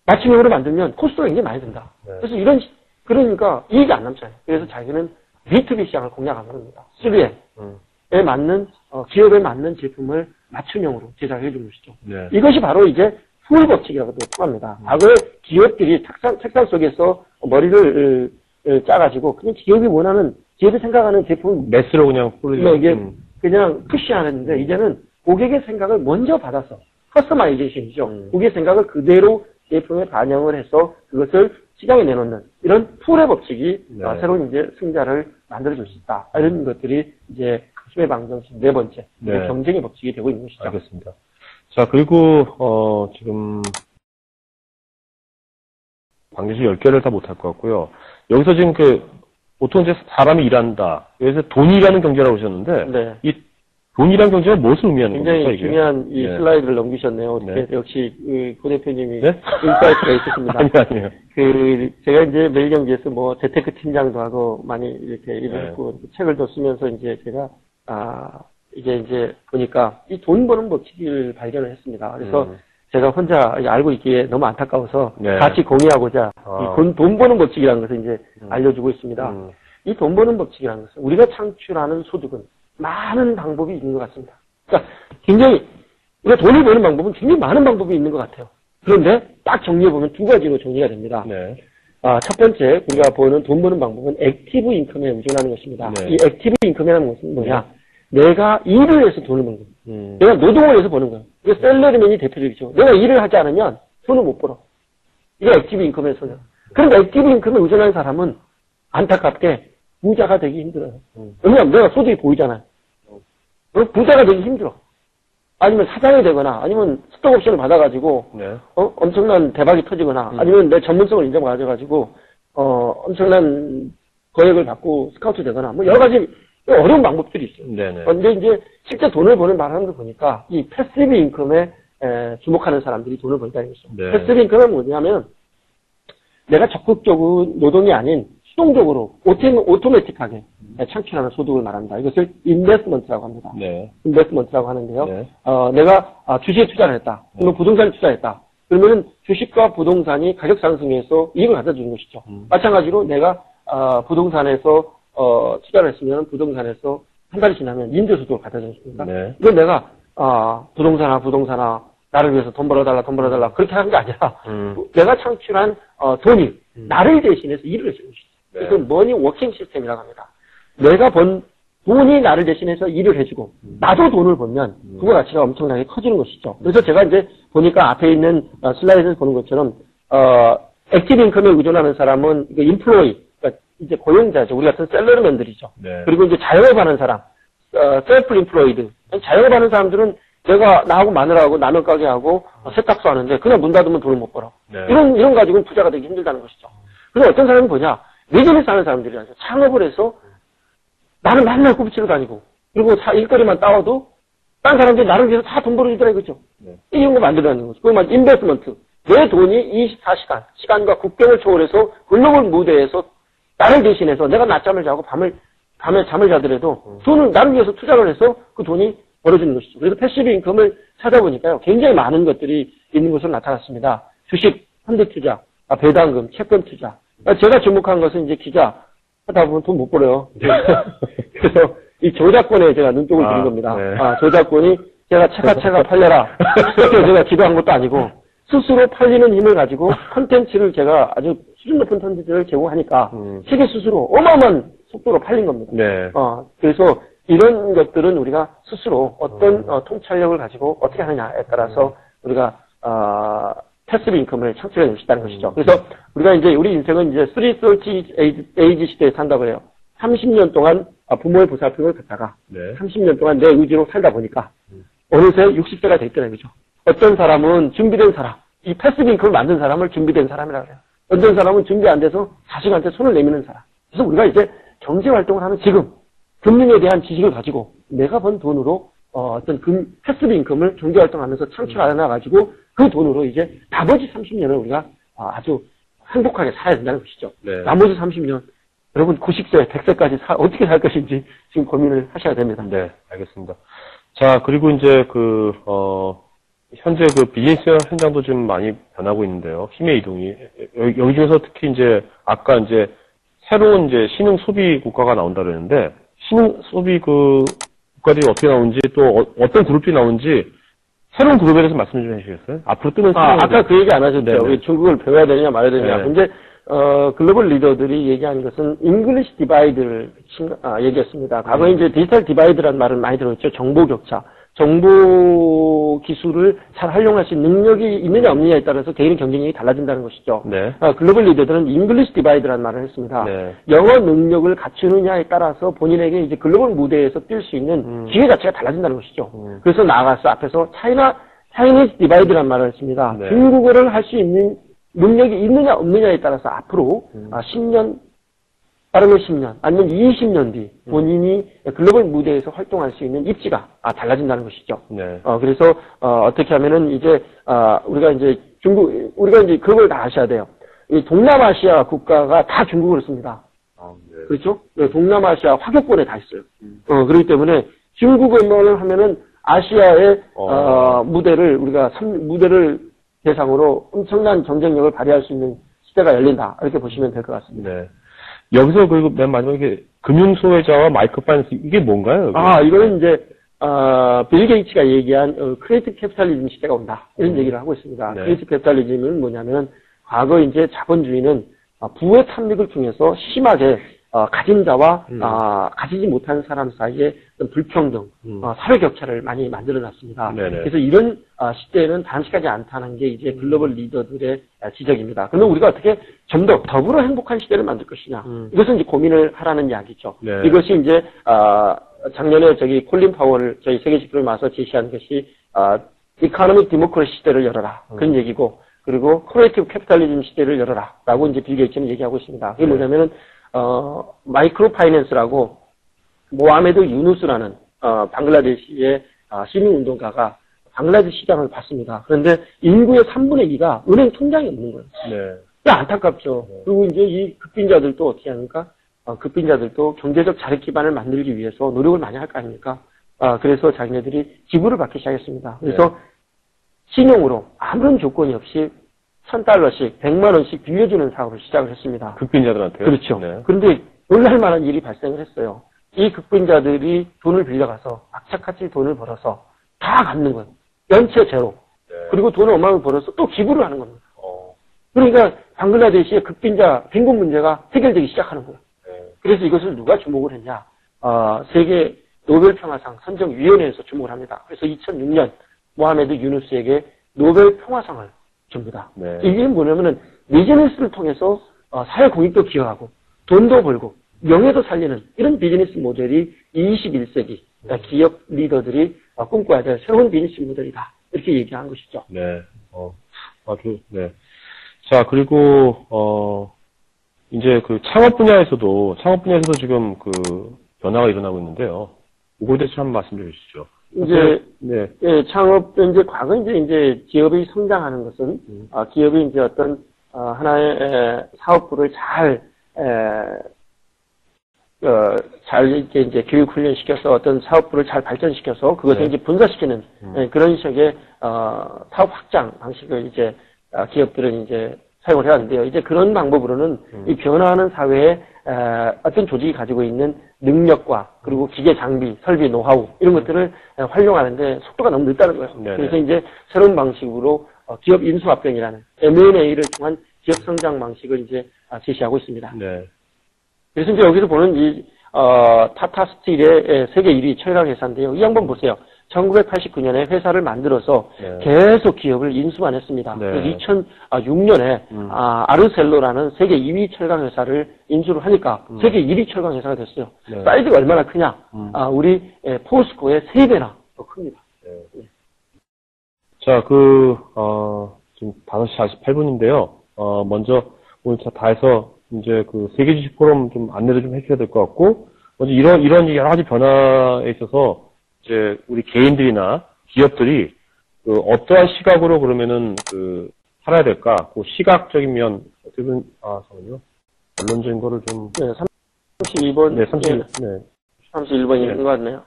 맞춤형으로 만들면 코스트가 굉장히 많이 든다. 네. 그래서 그러니까 이익이 안 남잖아요. 그래서 자기는 B2B 시장을 공략한 겁니다. 3M에 맞는, 기업에 맞는 제품을 맞춤형으로 제작해 준 것이죠. 네. 이것이 바로 이제 푸을 법칙이라고도 통합니다. 과거에 기업들이 책상 속에서 머리를 짜가지고 그냥 기업이 원하는, 기업이 생각하는 제품 매스로 그냥 뿌리죠. 이게 그냥 푸시하는데 이제는 고객의 생각을 먼저 받아서 커스터마이제이션이죠. 고객의 생각을 그대로 제품에 반영을 해서 그것을 시장에 내놓는 이런 푸의 법칙이 네. 새로운 이제 승자를 만들어줄 수 있다. 이런 것들이 이제 심의 방정식 네 번째 네. 경쟁의 법칙이 되고 있는 것이죠. 알겠습니다. 자, 그리고, 지금, 방정식 10개를 다 못할 것 같고요. 여기서 지금 보통 이제 사람이 일한다. 여기서 돈이라는 경제라고 하셨는데, 네. 이 돈이라는 경제가 무엇을 의미하는 겁니까? 굉장히 이게? 중요한 이 네. 슬라이드를 넘기셨네요. 네. 역시 고 대표님이 네? 인사이트가 있으십니다. 아니에요. 제가 이제 매일경제에서 뭐 재테크 팀장도 하고 많이 이렇게 일을 했고 책을 또 쓰면서 이제 제가 이제 보니까 이 돈 버는 법칙을 발견을 했습니다. 그래서 제가 혼자 알고 있기에 너무 안타까워서 네. 같이 공유하고자 이 돈 버는 법칙이라는 것을 이제 알려주고 있습니다. 이 돈 버는 법칙이라는 것은 우리가 창출하는 소득은 많은 방법이 있는 것 같습니다. 그러니까 굉장히 우리가 돈을 버는 방법은 굉장히 많은 방법이 있는 것 같아요. 그런데 딱 정리해보면 두 가지로 정리가 됩니다. 네. 첫 번째 우리가 보는 돈 버는 방법은 액티브 인컴에 의존하는 것입니다. 네. 이 액티브 인컴이라는 것은 뭐냐? 내가 일을 해서 돈을 버는 거예요. 내가 노동을 해서 버는 거예요. 이게 셀러리맨이 대표적이죠. 내가 일을 하지 않으면 돈을 못 벌어. 이게 액티브 인컴의 소녀. 그런데 액티브 인컴에 의존하는 사람은 안타깝게 부자가 되기 힘들어요. 왜냐하면 내가 소득이 보이잖아요. 부자가 되기 힘들어. 아니면 사장이 되거나 아니면 스톡옵션을 받아가지고 네. 엄청난 대박이 터지거나 아니면 내 전문성을 인정받아가지고 엄청난 거액을 받고 스카우트 되거나 뭐 여러 가지 어려운 방법들이 있어요. 네네. 근데 이제 실제 돈을 버는 사람들 보니까 이 패시브 인컴에 주목하는 사람들이 돈을 번다는 것이죠. 네. 패시브 인컴은 뭐냐면 내가 적극적으로 노동이 아닌 수동적으로 오토매틱하게 창출하는 소득을 말합니다. 이것을 인베스트먼트라고 합니다. 네. 인베스트먼트라고 하는데요. 네. 내가 주식에 투자를 했다. 또는 부동산에 투자했다. 그러면은 주식과 부동산이 가격 상승해서 이익을 가져주는 것이죠. 마찬가지로 내가 부동산에서 투자를 했으면 부동산에서 한 달이 지나면 임대소득을 가져주는 것입니다. 네. 이건 내가 부동산아 나를 위해서 돈 벌어달라 그렇게 하는 게 아니라 내가 창출한 돈이 나를 대신해서 일을 해주는 것이죠. 네. 그 머니 워킹 시스템이라고 합니다. 내가 번 돈이 나를 대신해서 일을 해주고 나도 돈을 벌면 그거 가치가 엄청나게 커지는 것이죠. 그래서 제가 이제 보니까 앞에 있는 슬라이드에서 보는 것처럼 액티브 인컴에 의존하는 사람은 이거 인플로이, 그러니까 이제 고용자죠. 우리 같은 셀러리맨들이죠. 네. 그리고 이제 자영업하는 사람, 셀프 인플로이드. 자영업하는 사람들은 내가 나하고 마누라하고 라면 가게 하고 세탁소 하는데 그냥 문 닫으면 돈을 못 벌어. 네. 이런 가지고는 부자가 되기 힘들다는 것이죠. 그래서 어떤 사람이 뭐냐, 비즈니스 하는 사람들이라죠. 창업을 해서 나는 맨날 꾸부치러 다니고 그리고 일거리만 따와도 딴 사람들이 나를 위해서 다 돈 벌어주더라 이거죠. 네. 이런 거 만들어내는 거죠. 그건 인베스트먼트. 내 돈이 24시간, 시간과 국경을 초월해서 글로벌 무대에서 나를 대신해서 내가 낮잠을 자고 밤에 잠을 자더라도 돈을 나를 위해서 투자를 해서 그 돈이 벌어지는 것이죠. 그래서 패시브 인컴을 찾아보니까요, 굉장히 많은 것들이 있는 것으로 나타났습니다. 주식, 펀드 투자, 배당금, 채권 투자. 제가 주목한 것은 이제 기자 하다 보면 돈 못 벌어요. 그래서 이 저작권에 제가 눈독을 들인 겁니다. 네. 저작권이 제가 책가 팔려라. 그렇게 제가 기도한 것도 아니고 스스로 팔리는 힘을 가지고 컨텐츠를 제가 아주 수준 높은 컨텐츠를 제공하니까 책이 스스로 어마어마한 속도로 팔린 겁니다. 네. 그래서 이런 것들은 우리가 스스로 어떤 통찰력을 가지고 어떻게 하느냐에 따라서 우리가 패시브 인컴을 창출해 낼 수 있다는 것이죠. 그래서 우리가 이제 우리 인생은 이제 330 에이지 시대에 산다고 해요. 30년 동안 부모의 보살핌을 받다가 네. 30년 동안 내 의지로 살다 보니까 어느새 60세가 됐더라는 거죠. 어떤 사람은 준비된 사람, 이 패시브 인컴을 만든 사람을 준비된 사람이라고 해요. 어떤 사람은 준비 안 돼서 자식한테 손을 내미는 사람. 그래서 우리가 이제 경제 활동을 하는 지금 금융에 대한 지식을 가지고 내가 번 돈으로 어떤 패시브 인컴을 경제 활동하면서 창출하나 가지고 그 돈으로 이제 나머지 30년을 우리가 아주 행복하게 살아야 된다는 것이죠. 네. 나머지 30년 여러분 90세, 100세까지 어떻게 살 것인지 지금 고민을 하셔야 됩니다. 네, 알겠습니다. 자, 그리고 이제 현재 비즈니스 현장도 좀 많이 변하고 있는데요. 힘의 이동이. 여기 중에서 특히 이제, 아까 이제, 새로운 이제 신흥 소비 국가가 나온다 그러는데, 신흥 소비 국가들이 어떻게 나오는지, 또 어떤 그룹이 나오는지, 새로운 그룹에 대해서 말씀 좀 해주시겠어요? 앞으로 뜨는 아까 그 얘기 안 하셨죠? 네네. 우리 중국을 배워야 되느냐 말아야 되느냐. 네. 근데, 글로벌 리더들이 얘기하는 것은 잉글리시 디바이드를 얘기했습니다. 과거에 이제 디지털 디바이드라는 말을 많이 들었죠. 정보 격차. 정보 기술을 잘 활용할 수 있는 능력이 있느냐 없느냐에 따라서 개인의 경쟁력이 달라진다는 것이죠. 네. 글로벌 리더들은 잉글리시 디바이드라는 말을 했습니다. 네. 영어 능력을 갖추느냐에 따라서 본인에게 이제 글로벌 무대에서 뛸 수 있는 기회 자체가 달라진다는 것이죠. 그래서 나아가서 앞에서 차이니즈 디바이드라는 말을 했습니다. 네. 중국어를 할 수 있는 능력이 있느냐 없느냐에 따라서 앞으로 10년, 빠르면 10년, 아니면 20년 뒤 본인이 글로벌 무대에서 활동할 수 있는 입지가 달라진다는 것이죠. 네. 그래서 어떻게 하면은 이제 우리가 이제 그걸 다 아셔야 돼요. 이 동남아시아 국가가 다 중국어를 씁니다. 네. 그렇죠? 네, 동남아시아 화격권에 다 있어요. 그렇기 때문에 중국어를 하면은 아시아의 무대를 무대를 대상으로 엄청난 경쟁력을 발휘할 수 있는 시대가 열린다. 이렇게 보시면 될 것 같습니다. 네. 여기서 그리고 맨 마지막에 금융소외자와 마이크로 파이낸스 이게 뭔가요? 이거는 이제 빌 게이츠가 얘기한 크리에이티브 캐피탈리즘 시대가 온다. 이런 얘기를 하고 있습니다. 네. 크리에이티브 캐피탈리즘은 뭐냐면 과거 이제 자본주의는 부의 탐닉을 통해서 심하게 가진 자와 가지지 못한 사람 사이에 어떤 불평등, 사회 격차를 많이 만들어놨습니다. 네네. 그래서 이런 시대에는 단식하지 않다는 게 이제 글로벌 리더들의 지적입니다. 그러면 우리가 어떻게 좀 더 더불어 행복한 시대를 만들 것이냐? 이것은 이제 고민을 하라는 이야기죠. 네. 이것이 이제 작년에 콜린 파월 저희 세계 지표를 마서 제시한 것이 이코노믹 디모크래시 시대를 열어라 그런 얘기고, 그리고 크리에이티브 캐피탈리즘 시대를 열어라라고 이제 빌 게이츠는 얘기하고 있습니다. 그게 뭐냐면은 마이크로 파이낸스라고 모하메드 유누스라는 방글라데시의 시민운동가가 방글라데시 시장을 봤습니다. 그런데 인구의 3분의 2가 은행 통장이 없는 거예요. 네. 안타깝죠. 그리고 이제 이 극빈자들도 어떻게 합니까? 극빈자들도 경제적 자립 기반을 만들기 위해서 노력을 많이 할 거 아닙니까? 그래서 자기네들이 기부를 받기 시작했습니다. 그래서 신용으로 아무런 조건이 없이 $1,000씩, 100만원씩 빌려주는 사업을 시작을 했습니다. 극빈자들한테요? 그렇죠. 네. 그런데 놀랄만한 일이 발생을 했어요. 이 극빈자들이 돈을 빌려가서 악착같이 돈을 벌어서 다 갚는 거예요. 연체 제로. 네. 그리고 돈을 얼마나 벌어서 또 기부를 하는 겁니다. 그러니까 방글라데시의 극빈자 빈곤 문제가 해결되기 시작하는 거예요. 그래서 이것을 누가 주목을 했냐? 세계 노벨평화상 선정위원회에서 주목을 합니다. 그래서 2006년 모하메드 유누스에게 노벨 평화상을 줍니다. 네. 이게 뭐냐면은 비즈니스를 통해서 사회 공익도 기여하고 돈도 벌고 명예도 살리는 이런 비즈니스 모델이 21세기 기업 리더들이 꿈꿔야 될 새로운 비즈니스 모델이다. 이렇게 얘기한 것이죠. 네. 아주, 네. 자, 그리고, 이제 그 창업 분야에서도 지금 그 변화가 일어나고 있는데요. 이거에 대해서 한번 말씀 좀 해주시죠. 이제, 네. 예, 창업, 이제 과거 이제 기업이 성장하는 것은, 기업이 이제 어떤, 하나의 사업부를 잘 이제 교육 훈련시켜서 어떤 사업부를 잘 발전시켜서 그것을 네. 이제 분사시키는 그런 식의 사업 확장 방식을 이제 기업들은 이제 사용을 해야 하는데요. 이제 그런 방법으로는 이 변화하는 사회에 어떤 조직이 가지고 있는 능력과 그리고 기계 장비, 설비, 노하우 이런 것들을 활용하는데 속도가 너무 늦다는 거예요. 네네. 그래서 이제 새로운 방식으로 기업 인수합병이라는 M&A를 통한 기업 성장 방식을 이제 제시하고 있습니다. 네. 그래서 이제 여기서 보는 이 타타 스틸의 세계 1위 철강 회사인데요. 이 양반 보세요. 1989년에 회사를 만들어서 네. 계속 기업을 인수만 했습니다. 네. 그래서 2006년에 아르셀로라는 세계 2위 철강 회사를 인수를 하니까 세계 1위 철강 회사가 됐어요. 네. 사이즈가 얼마나 크냐? 우리 포스코의 3배나 더 큽니다. 네. 자, 지금 5시 48분인데요. 먼저 오늘 다 해서 이제 그 세계 주식 포럼 좀 안내도 좀 해주셔야 될 것 같고, 먼저 이런 여러 가지 변화에 있어서 이제 우리 개인들이나 기업들이 그 어떠한 시각으로 그러면은 살아야 될까? 그 시각적인 면 어떻게 보면 잠깐만요. 언론적인 거를 좀 네, 32번. 네, 31번인 것 같네요.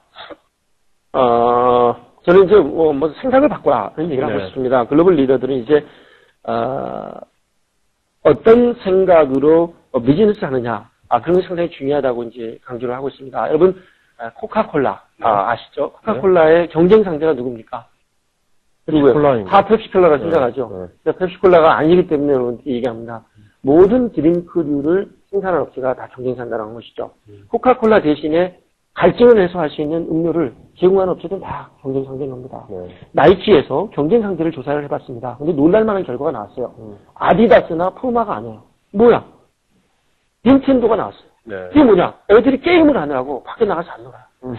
저는 이제 뭐 생각을 바꿔라 그런 얘기를 하고 싶습니다. 글로벌 리더들은 이제 어떤 생각으로 비즈니스 하느냐, 그런 게 상당히 중요하다고 이제 강조를 하고 있습니다. 여러분, 코카콜라, 아시죠? 코카콜라의 경쟁 상대가 누굽니까? 누구예요? 다 펩시콜라라 생각하죠. 펩시콜라가 아니기 때문에 여러분들이 얘기합니다. 모든 드링크류를 생산하는 업체가 다 경쟁 상대라는 것이죠. 코카콜라 대신에 갈증을 해소할 수 있는 음료를 제공하는 업체들은 다 경쟁 상대인 겁니다. 나이키에서 경쟁 상대를 조사를 해봤습니다. 근데 놀랄만한 결과가 나왔어요. 아디다스나 푸마가 아니에요. 뭐야? 닌텐도가 나왔어요. 네. 이게 뭐냐? 애들이 게임을 하느라고 밖에 나가서 안 놀아요.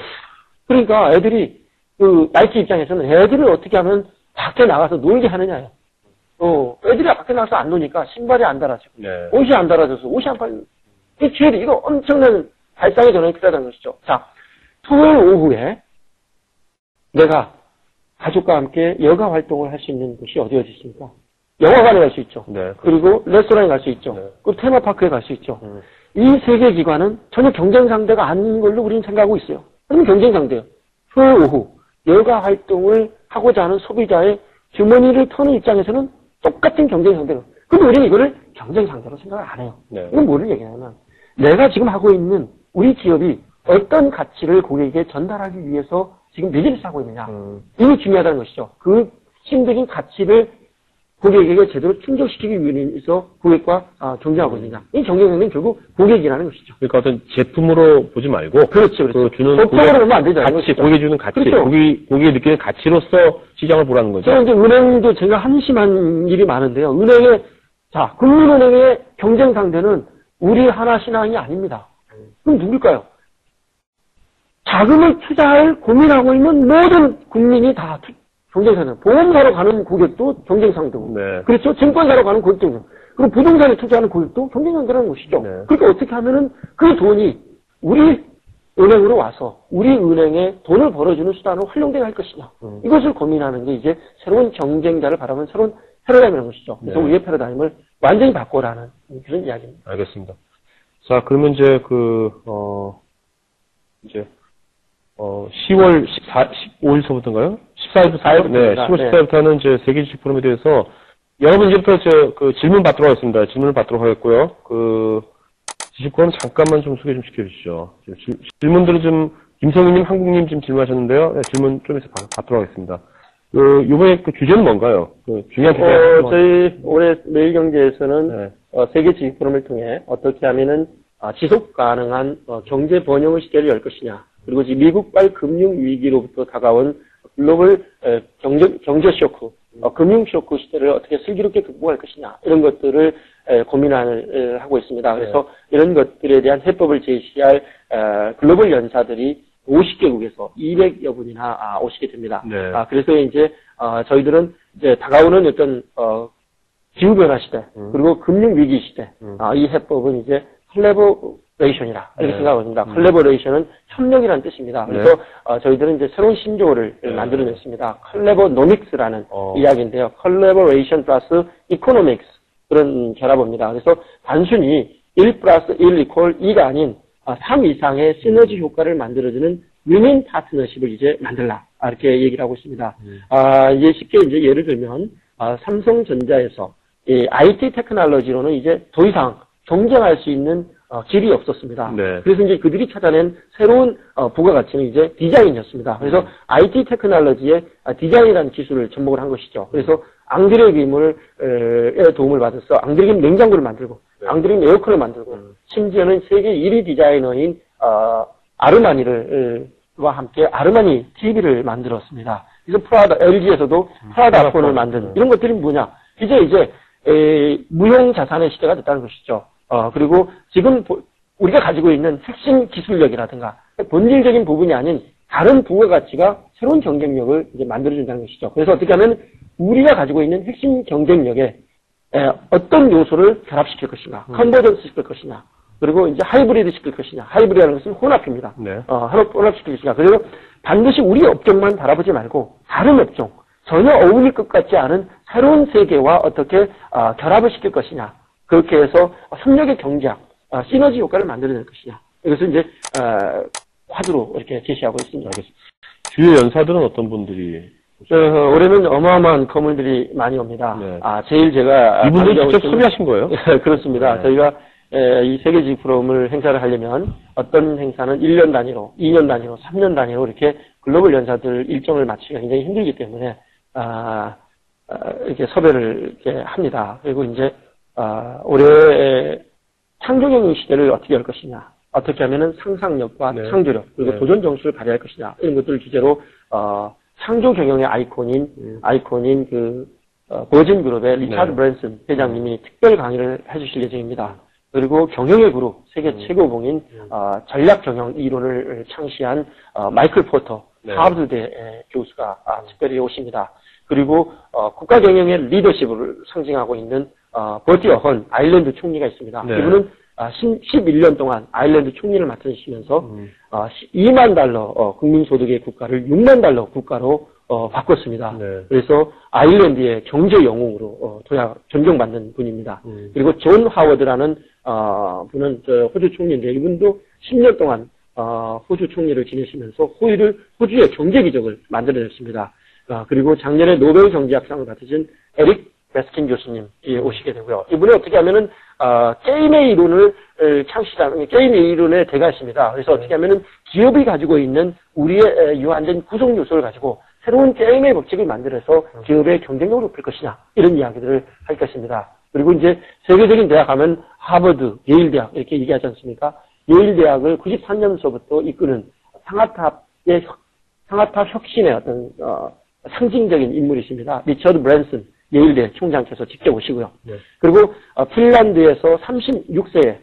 그러니까 애들이 나이키 입장에서는 애들을 어떻게 하면 밖에 나가서 놀게 하느냐예요. 애들이 밖에 나가서 안 노니까 신발이 안 달아지고 네. 옷이 안 달아져서 옷이 안 팔리는. 이거 엄청난 발상의 전환이 필요하다는 것이죠. 자, 토요일 오후에 내가 가족과 함께 여가 활동을 할 수 있는 곳이 어디 있습니까? 영화관에 갈 수 있죠. 네. 그리고 레스토랑에 갈 수 있죠. 네. 그리고 테마파크에 갈 수 있죠. 이 세 개 기관은 전혀 경쟁 상대가 아닌 걸로 우리는 생각하고 있어요. 그러면 경쟁 상대예요. 토요일 오후 여가 활동을 하고자 하는 소비자의 주머니를 터는 입장에서는 똑같은 경쟁 상대로. 그런데 우리는 이거를 경쟁 상대로 생각을 안 해요. 네. 이건 뭐를 얘기하냐면 내가 지금 하고 있는 우리 기업이 어떤 가치를 고객에게 전달하기 위해서 지금 비즈니스 하고 있느냐. 이게 중요하다는 것이죠. 그 핵심적인 가치를 고객에게 제대로 충족시키기 위해서 고객과 경쟁하고 있느냐. 이 경쟁은 결국 고객이라는 것이죠. 그러니까 어떤 제품으로 보지 말고 그렇죠. 그 주는 법적으로 보면 안 되잖아요. 가치, 고객이 주는 가치, 그렇죠. 고객이 느끼는 가치로서 시장을 보라는 거죠. 제가 이제 은행도 제가 한심한 일이 많은데요. 국민은행의 경쟁 상대는 우리 하나신항이 아닙니다. 그럼 누굴까요? 자금을 투자할 고민하고 있는 모든 국민이 다 경쟁 상대. 보험사로 가는 고객도 경쟁 상대고. 네. 그렇죠? 증권사로 가는 고객도 경쟁. 그리고 부동산에 투자하는 고객도 경쟁 상대라는 것이죠. 네. 그러니까 어떻게 하면은 그 돈이 우리 은행으로 와서 우리 은행에 돈을 벌어주는 수단으로 활용되어야 할 것이냐. 이것을 고민하는 게 이제 새로운 경쟁자를 바라보는 새로운 패러다임이라는 것이죠. 그래서 네. 우리의 패러다임을 완전히 바꿔라는 그런 이야기입니다. 알겠습니다. 자, 그러면 이제 10월 15일서부터인가요? 14일부터? 네, 10월 14일부터는 이제 세계 주식 포럼에 대해서 여러분 이제부터 질문 받도록 하겠습니다. 질문을 받도록 하겠고요. 주식 포럼 잠깐만 좀 소개 좀 시켜주시죠. 질문들을 김성희님, 한국님 지금 질문하셨는데요. 네, 질문 좀 해서 받도록 하겠습니다. 이번에 그 주제는 뭔가요? 중요한 주제. 저희 올해 매일경제에서는 네. 세계 지식 포럼을 통해 어떻게 하면은 지속 가능한 경제 번영의 시대를 열 것이냐. 그리고 지금 미국발 금융 위기로부터 다가온 글로벌 경제 쇼크, 금융 쇼크 시대를 어떻게 슬기롭게 극복할 것이냐. 이런 것들을 고민을 하고 있습니다. 그래서 이런 것들에 대한 해법을 제시할 글로벌 연사들이 50개국에서 200여 분이나 오시게 됩니다. 네. 그래서 이제 저희들은 이제 다가오는 어떤 기후변화 시대 그리고 금융위기 시대 이 해법은 이제 컬래버레이션이라 이렇게 생각하고 있습니다. 컬래버레이션은 협력이라는 뜻입니다. 그래서 저희들은 이제 새로운 신조어를 만들어냈습니다. 컬래버노믹스라는 이야기인데요. 컬래버레이션 플러스 이코노믹스 그런 결합어입니다. 그래서 단순히 1 플러스 1 이퀄 2가 아닌 3 이상의 시너지 효과를 만들어주는 위민 파트너십을 이제 만들라. 이렇게 얘기를 하고 있습니다. 이제 쉽게 이제 예를 들면, 삼성전자에서 이 IT 테크놀로지로는 이제 더 이상 경쟁할 수 있는 길이 없었습니다. 네. 그래서 이제 그들이 찾아낸 새로운 부가가치는 이제 디자인이었습니다. 그래서 IT 테크놀로지의 디자인이라는 기술을 접목을 한 것이죠. 그래서 앙드레김의 도움을 받아서 앙드레김 냉장고를 만들고 앙드레김 에어컨을 만들고 심지어는 세계 1위 디자이너인 아르마니와 함께 아르마니 TV를 만들었습니다. 그래서 프라다 LG에서도 프라다 폰을 만든 이런 것들이 뭐냐? 이제 무형 자산의 시대가 됐다는 것이죠. 그리고 지금 우리가 가지고 있는 핵심 기술력이라든가 본질적인 부분이 아닌 다른 부가가치가 새로운 경쟁력을 이제 만들어준다는 것이죠. 그래서 어떻게 하면 우리가 가지고 있는 핵심 경쟁력에 어떤 요소를 결합시킬 것인가, 컨버전스 시킬 것이냐, 그리고 이제 하이브리드 시킬 것이냐, 하이브리드라는 것은 혼합입니다. 네. 혼합시킬 것이냐. 그리고 반드시 우리 업종만 바라보지 말고 다른 업종, 전혀 어울릴 것 같지 않은 새로운 세계와 어떻게 결합을 시킬 것이냐. 그렇게 해서 협력의 경제학, 시너지 효과를 만들어낼 것이냐. 이것을 이제 화두로 이렇게 제시하고 있습니다. 주요 연사들은 어떤 분들이? 올해는 어마어마한 건물들이 많이 옵니다. 네. 제일 제가 이분들 직접 섭외하신 거예요? 그렇습니다. 네. 저희가 이 세계지식 프로그램을 행사를 하려면 어떤 행사는 1년 단위로, 2년 단위로, 3년 단위로 이렇게 글로벌 연사들 일정을 마치기가 굉장히 힘들기 때문에 이렇게 섭외를 이렇게 합니다. 그리고 이제 올해 창조경영 시대를 어떻게 할 것이냐, 어떻게 하면은 상상력과 네. 창조력 그리고 네. 도전 정수를 발휘할 것이냐 이런 것들을 주제로 창조 경영의 아이콘인 그 버진 그룹의 리차드 네. 브랜슨 회장님이 특별 강의를 해주실 예정입니다. 그리고 경영의 그룹 세계 최고봉인 전략 경영 이론을 창시한 마이클 포터 네. 하버드대 교수가 특별히 오십니다. 그리고 국가 경영의 리더십을 상징하고 있는 버티 어헌 아일랜드 총리가 있습니다. 네. 이분은 11년 동안 아일랜드 총리를 맡으시면서 2만 달러 국민소득의 국가를 6만 달러 국가로 바꿨습니다. 네. 그래서 아일랜드의 경제 영웅으로 존경받는 분입니다. 그리고 존 하워드라는 분은 호주 총리인데 이분도 10년 동안 호주 총리를 지내시면서 호주의 경제 기적을 만들어냈습니다. 그리고 작년에 노벨 경제학상을 받으신 에릭 베스킨 교수님이 오시게 되고요. 이분이 어떻게 하면은 게임의 이론을 창시한 게임의 이론의 대가십니다. 그래서 어떻게 하면은 기업이 가지고 있는 우리의 유한된 구성 요소를 가지고 새로운 게임의 법칙을 만들어서 기업의 경쟁력을 높일 것이냐 이런 이야기들을 할 것입니다. 그리고 이제 세계적인 대학 하면 하버드, 예일 대학 이렇게 얘기하지 않습니까? 예일 대학을 93년서부터 이끄는 상하탑 혁신의 어떤 상징적인 인물이십니다. 리처드 브랜슨 예일대 총장께서 직접 오시고요. 네. 그리고 핀란드에서 36세에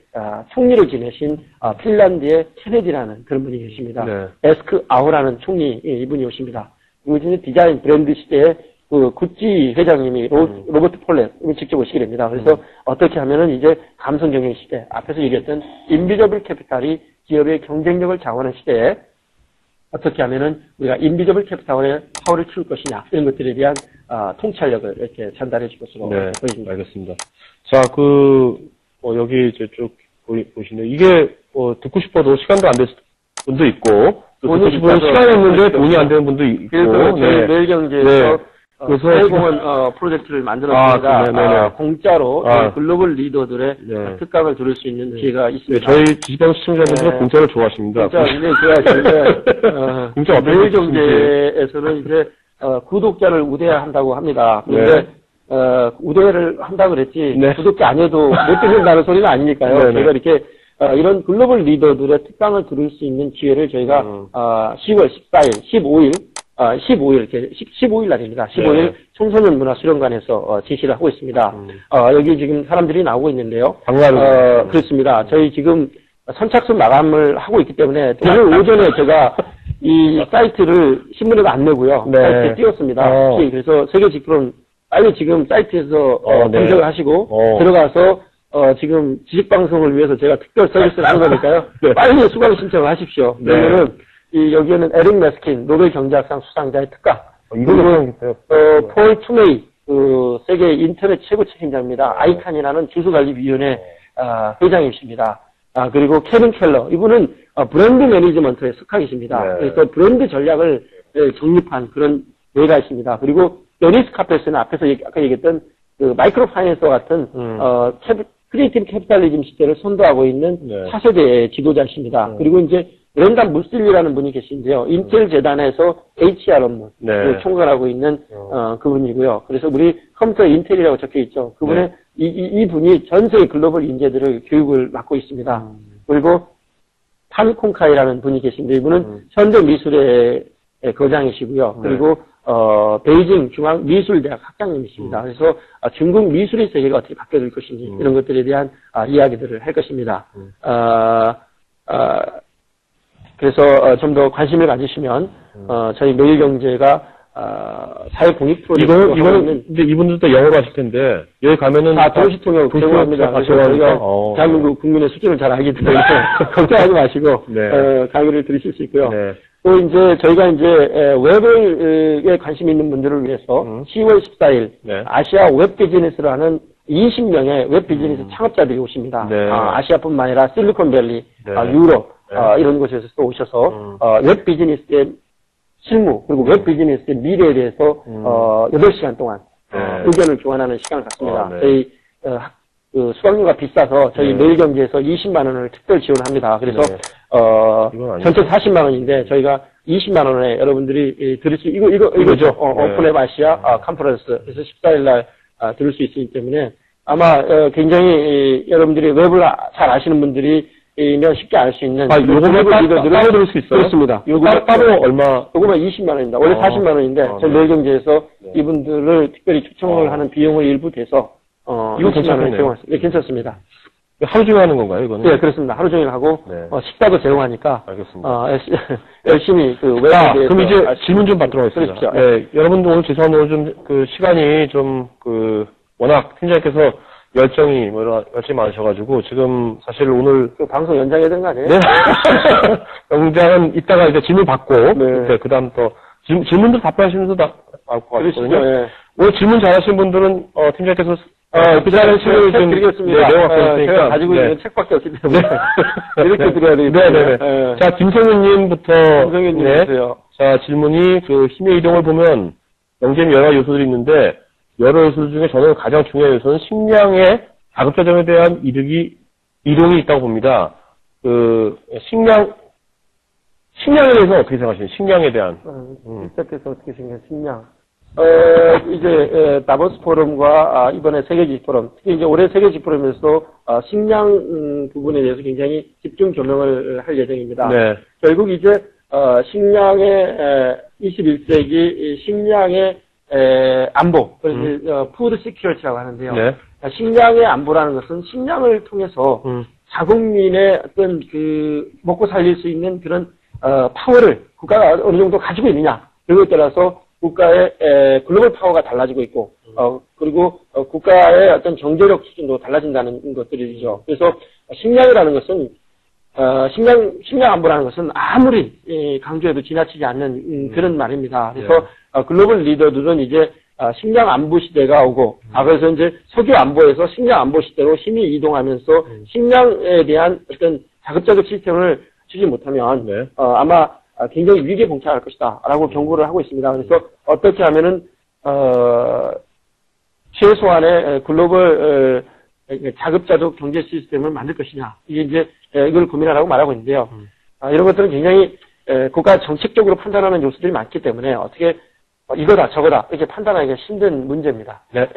총리를 지내신 핀란드의 케네디라는 그런 분이 계십니다. 네. 에스크 아우라는 총리 이분이 오십니다. 그리고 이제 디자인 브랜드 시대의 그 구찌 회장님이 로버트 폴렛 직접 오시게 됩니다. 그래서 어떻게 하면은 이제 감성 경영 시대 앞에서 얘기했던 인비저블 캐피탈이 기업의 경쟁력을 장악하는 시대에 어떻게 하면은 우리가 인비저블 캐피탈의 파워를 키울 것이냐 이런 것들에 대한 통찰력을 이렇게 전달해 줄 것으로 보입니다. 알겠습니다. 자, 여기 이제 쭉 보시는데 이게 듣고 싶어도 시간도 안 될 분도 있고 또 듣고 싶어도 시간이 있는데 돈이 안 되는 분도 있고 그래서 저희 매일경제에서 그래서 세공원 프로젝트를 만들었습니다. 공짜로 글로벌 리더들의 특강을 들을 수 있는 기회가 있습니다. 저희 지방 시청자분들은 공짜를 좋아하십니다. 공짜 굉장히 좋아하시는데 공짜 매일경제에서는 이제 구독자를 우대한다고 합니다. 그런데 우대를 한다고 그랬지 네. 구독자 아니어도 못 듣는다는 소리는 아니니까요. 네네. 저희가 이렇게 이런 글로벌 리더들의 특강을 들을 수 있는 기회를 저희가 10월 14일, 15일 이렇게 15일 날입니다. 15일 네. 청소년 문화 수련관에서 지시를 하고 있습니다. 여기 지금 사람들이 나오고 있는데요. 방문하는 그렇습니다. 저희 지금 선착순 마감을 하고 있기 때문에 오늘 오전에 제가 이 사이트를 신문에도 안 내고요. 네. 사이트에 띄웠습니다. 그래서 세계 직프롬 빨리 지금 사이트에서 네. 검색을 하시고 들어가서 지금 지식방송을 위해서 제가 특별 서비스를 하는 거니까요. 네. 빨리 수강 신청을 하십시오. 네. 그러면은 여기에는 에릭 메스킨 노벨 경제학상 수상자의 특강, 이거는 폴 투메이 세계 인터넷 최고 책임자입니다. 아이칸이라는 주소관리위원회 회장이십니다. 그리고 케빈 켈러 이분은 브랜드 매니지먼트의 석학이십니다. 네. 그래서 브랜드 전략을 정립한 그런 뇌가 있습니다. 그리고 요니스 카페스는 앞에서 아까 얘기했던 그 마이크로 파이낸서 같은 크리에이티브 캐피탈리즘 시대를 선도하고 있는 네. 차세대의 지도자이십니다. 그리고 이제 렌단 무슬리라는 분이 계신데요. 인텔 재단에서 HR 업무 네. 총괄하고 있는 그분이고요. 그래서 우리 컴퓨터 인텔이라고 적혀 있죠. 그분의 이 분이 전 세계 글로벌 인재들을 교육을 맡고 있습니다. 그리고 판 콩카이라는 분이 계신데 이분은 현대 미술의 거장이시고요. 그리고 베이징 중앙미술대학 학장님이십니다. 그래서 중국 미술의 세계가 어떻게 바뀌어질 것인지 이런 것들에 대한 이야기들을 할 것입니다. 그래서 좀 더 관심을 가지시면 저희 매일경제가 사회공익 프로젝트 이거는 근데 이분들도 영어로 하실 텐데 여기 가면은 도시 통역 제공합니다. 그래서 저희가 대한민국 국민의 수준을 잘 알기 때문에 걱정하지 마시고 네. 강의를 들으실 수 있고요. 네. 또 이제 저희가 이제 웹에 관심 있는 분들을 위해서 10월 14일 네. 아시아 웹 비즈니스를 하는 20명의 웹 비즈니스 창업자들이 오십니다. 네. 아시아뿐만 아니라 실리콘밸리, 네. 유럽 이런 곳에서 또 오셔서 웹 비즈니스의 실무 그리고 웹 비즈니스의 미래에 대해서 8시간 동안 의견을 교환하는 시간을 갖습니다. 네. 저희 수강료가 비싸서 저희 매일경제에서 20만 원을 특별 지원합니다. 그래서 전체 40만 원인데 저희가 20만 원에 여러분들이 들을 수 이거죠. 오픈앱 아시아 컨퍼런스 그래서 14일 날 들을 수 있기 때문에 아마 굉장히 여러분들이 웹을 잘 아시는 분들이 면 쉽게 알 수 있는 요거만 따로 들을 수 있어요? 그렇습니다. 요거 따로 얼마? 요거만 20만 원입니다. 원래 40만 원인데 저희 매일경제에서 이분들을 특별히 초청을 하는 비용을 일부 대서 이거 괜찮네요. 네, 괜찮습니다. 하루 종일 하는 건가요, 이거는? 네, 그렇습니다. 하루 종일 하고 식사도 제공하니까 알겠습니다. 열심히 그 웹에 대해서 그럼 이제 질문 좀 받도록 하겠습니다. 그러십시오. 네, 여러분들 오늘 죄송한데 오늘 좀 그 시간이 좀 워낙 팀장님께서 열정이 많으셔가지고 지금 사실 오늘 그 방송 연장해야 되는 거 아니에요? 네. 영장은 이따가 이제 질문 받고 그 다음 또 질문들 답변하시면서 받고 가시거든요. 네. 오늘 질문 잘하신 분들은 팀장님께서 그 자리에 책을 좀 드리겠습니다. 제가 가지고 있는 책밖에 없기 때문에 이렇게 드려야 되겠네요. 네네네. 자, 김성윤님부터 주세요. 자, 질문이 그 힘의 이동을 보면 영재님 여러 요소들이 있는데 여러 요소들 중에 저는 가장 중요한 요소는 식량의 자급자정에 대한 이동이 있다고 봅니다. 그 식량에 대해서 어떻게 생각하시나요? 식량에 대한. 시작해서 어떻게 생각해요? 식량. 이제 다보스 포럼과 이번에 세계지 포럼, 특히 이제 올해 세계지 포럼에서 식량 부분에 대해서 굉장히 집중 조명을 할 예정입니다. 네. 결국 이제 식량의 21세기 식량의 안보, 그래서 푸드 시큐리티라고 하는데요. 네. 식량의 안보라는 것은 식량을 통해서 자국민의 어떤 그 먹고 살릴 수 있는 그런 파워를 국가가 어느 정도 가지고 있느냐 그거에 따라서 국가의 글로벌 파워가 달라지고 있고 그리고 국가의 어떤 경제력 수준도 달라진다는 것들이죠. 그래서 식량이라는 것은 식량 안보라는 것은 아무리 강조해도 지나치지 않는 그런 말입니다. 그래서 글로벌 리더들은 이제 식량 안보 시대가 오고 그래서 이제 석유 안보에서 식량 안보 시대로 힘이 이동하면서 식량에 대한 어떤 자급자족 시스템을 주지 못하면 아마 굉장히 위기에 봉착할 것이다라고 경고를 하고 있습니다. 그래서 어떻게 하면은 최소한의 글로벌 자급자족 경제 시스템을 만들 것이냐 이게 이제 이걸 고민하라고 말하고 있는데요. 이런 것들은 굉장히 국가 정책적으로 판단하는 요소들이 많기 때문에 어떻게 이거다 저거다 이렇게 판단하기가 힘든 문제입니다. 네.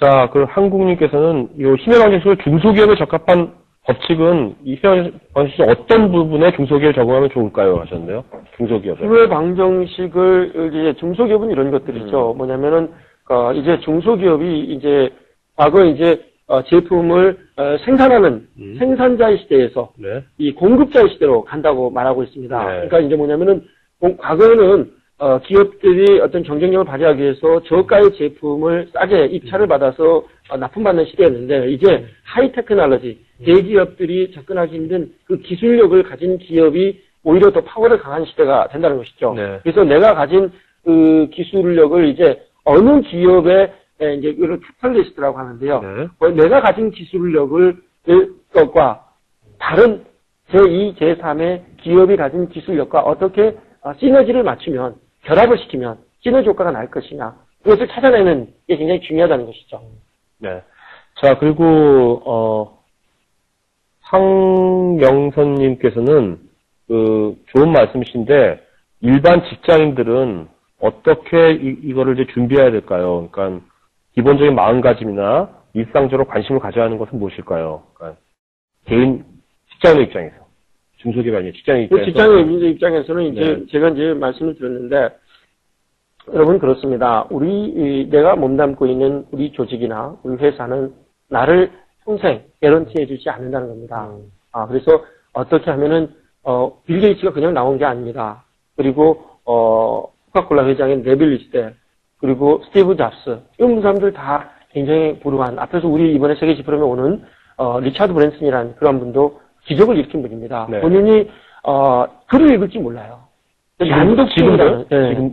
자, 그 한국님께서는 이 힘해방정식을 중소기업에 적합한 법칙은 이 힘해방정식 어떤 부분에 중소기업에 적용하면 좋을까요? 하셨는데요. 중소기업에. 힘해방정식을 이제 중소기업은 이런 것들이죠. 뭐냐면은 이제 중소기업이 이제 과거 이제 제품을 생산하는 생산자의 시대에서 네. 이 공급자의 시대로 간다고 말하고 있습니다. 네. 그러니까 이제 뭐냐면은 과거에는 기업들이 어떤 경쟁력을 발휘하기 위해서 저가의 제품을 싸게 입찰을 받아서 납품받는 시대였는데 이제 하이 테크놀로지 대기업들이 접근하기 힘든 그 기술력을 가진 기업이 오히려 더 파워를 강한 시대가 된다는 것이죠. 네. 그래서 내가 가진 그 기술력을 이제 어느 기업에 이제 이걸 캐탈리스트라고 하는데요. 네. 내가 가진 기술력을 것과 다른 제2, 제3의 기업이 가진 기술력과 어떻게 시너지를 맞추면 결합을 시키면 시너지 효과가 날 것이냐 이것을 찾아내는 게 굉장히 중요하다는 것이죠. 네. 자, 그리고 상명선님께서는 그 좋은 말씀이신데 일반 직장인들은 어떻게 이거를 이제 준비해야 될까요? 그러니까 기본적인 마음가짐이나 일상적으로 관심을 가져야 하는 것은 무엇일까요? 그러니까 개인 직장인 입장에서 중소기업 아니에요. 직장인 입장에서. 직장인 입장에서는 이제 네. 제가 이제 말씀을 드렸는데 여러분 그렇습니다. 내가 몸담고 있는 우리 조직이나 우리 회사는 나를 평생 개런티 해주지 않는다는 겁니다. 그래서 어떻게 하면은 빌 게이츠가 그냥 나온 게 아닙니다. 그리고 코카콜라 회장인 네빌 리스텔 그리고 스티브 잡스 이런 사람들 다 굉장히 부루한 앞에서 우리 이번에 세계 지프롬에 오는 리차드 브랜슨이라는 그런 분도 기적을 일으킨 분입니다. 네. 본인이 글을 읽을지 몰라요.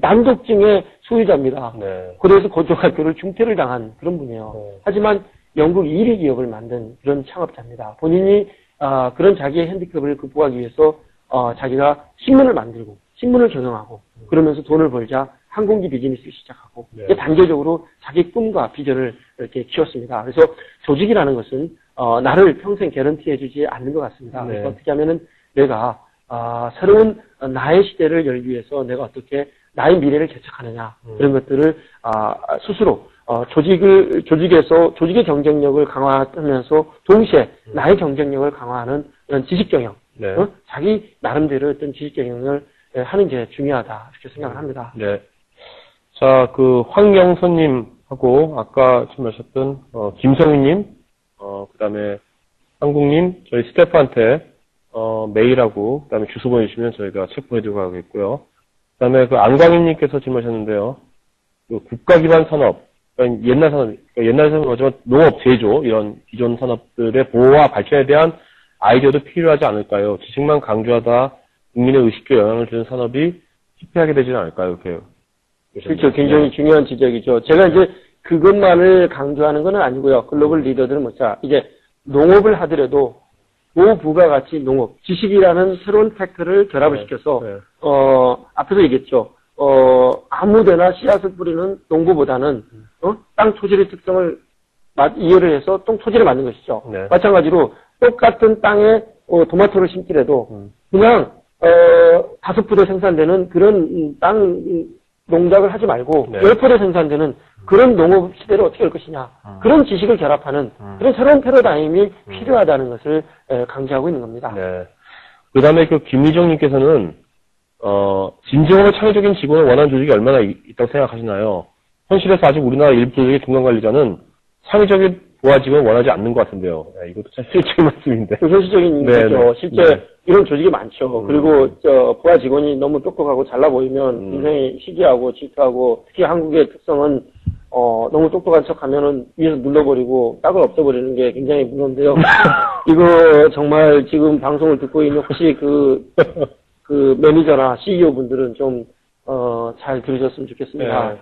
난독증의 소유자입니다. 네. 그래서 고등학교를 중퇴를 당한 그런 분이에요. 네. 하지만 영국 1위 기업을 만든 그런 창업자입니다. 본인이 그런 자기의 핸디캡을 극복하기 위해서 자기가 신문을 만들고 신문을 경영하고 그러면서 돈을 벌자 항공기 비즈니스를 시작하고 네. 단계적으로 자기 꿈과 비전을 이렇게 키웠습니다. 그래서 조직이라는 것은 나를 평생 개런티 해주지 않는 것 같습니다. 네. 그래서 어떻게 하면은 내가 새로운 나의 시대를 열기 위해서 내가 어떻게 나의 미래를 개척하느냐 이런 것들을 스스로 조직에서 조직의 경쟁력을 강화하면서 동시에 나의 경쟁력을 강화하는 이런 지식 경영, 네. 자기 나름대로 어떤 지식 경영을 하는 게 중요하다 이렇게 생각을 합니다. 네. 자, 그 황영선님하고 아까 말씀하셨던 김성희님, 그다음에 한국님, 저희 스태프한테 메일하고 그다음에 주소 보내주시면 저희가 책 보내드리고 가겠고요. 그다음에 그 안광희님께서 질문하셨는데요. 그 국가 기반 산업, 그러니까 옛날 산업은 뭐지만 농업, 제조 이런 기존 산업들의 보호와 발전에 대한 아이디어도 필요하지 않을까요? 지식만 강조하다 국민의 의식에 영향을 주는 산업이 실패하게 되지는 않을까요? 이렇게. 그렇죠. 굉장히 중요한 지적이죠. 제가 이제 그것만을 강조하는 건 아니고요. 글로벌 리더들은 이제 농업을 하더라도 고부가가치 농업, 지식이라는 새로운 팩트를 결합을 시켜서, 앞에서 얘기했죠. 아무데나 씨앗을 뿌리는 농부보다는, 땅 토질의 특성을 이해를 해서 토지를 만든 것이죠. 네. 마찬가지로 똑같은 땅에 토마토를 심기라도, 그냥, 5포대 생산되는 그런 땅 농작을 하지 말고, 네. 10포대 생산되는 그런 농업 시대를 어떻게 할 것이냐. 그런 지식을 결합하는 그런 새로운 패러다임이 필요하다는 것을 강조하고 있는 겁니다. 네. 그 다음에 그 김희정님께서는, 진정으로 창의적인 직원을 원하는 조직이 얼마나 있다고 생각하시나요? 현실에서 아직 우리나라 일부 조직의 중간관리자는 창의적인 부하 직원을 원하지 않는 것 같은데요. 야, 이것도 참 실질적인 말씀인데. 현실적인 네, 거죠. 네. 실제 네. 이런 조직이 많죠. 그리고 부하 직원이 너무 똑똑하고 잘나 보이면 굉장히 시기하고 질투하고 특히 한국의 특성은 너무 똑똑한 척 하면은 위에서 눌러버리고 딱을 없애버리는 게 굉장히 무서운데요. 이거 정말 지금 방송을 듣고 있는 혹시 그 매니저나 CEO 분들은 좀 잘 들으셨으면 좋겠습니다. 네.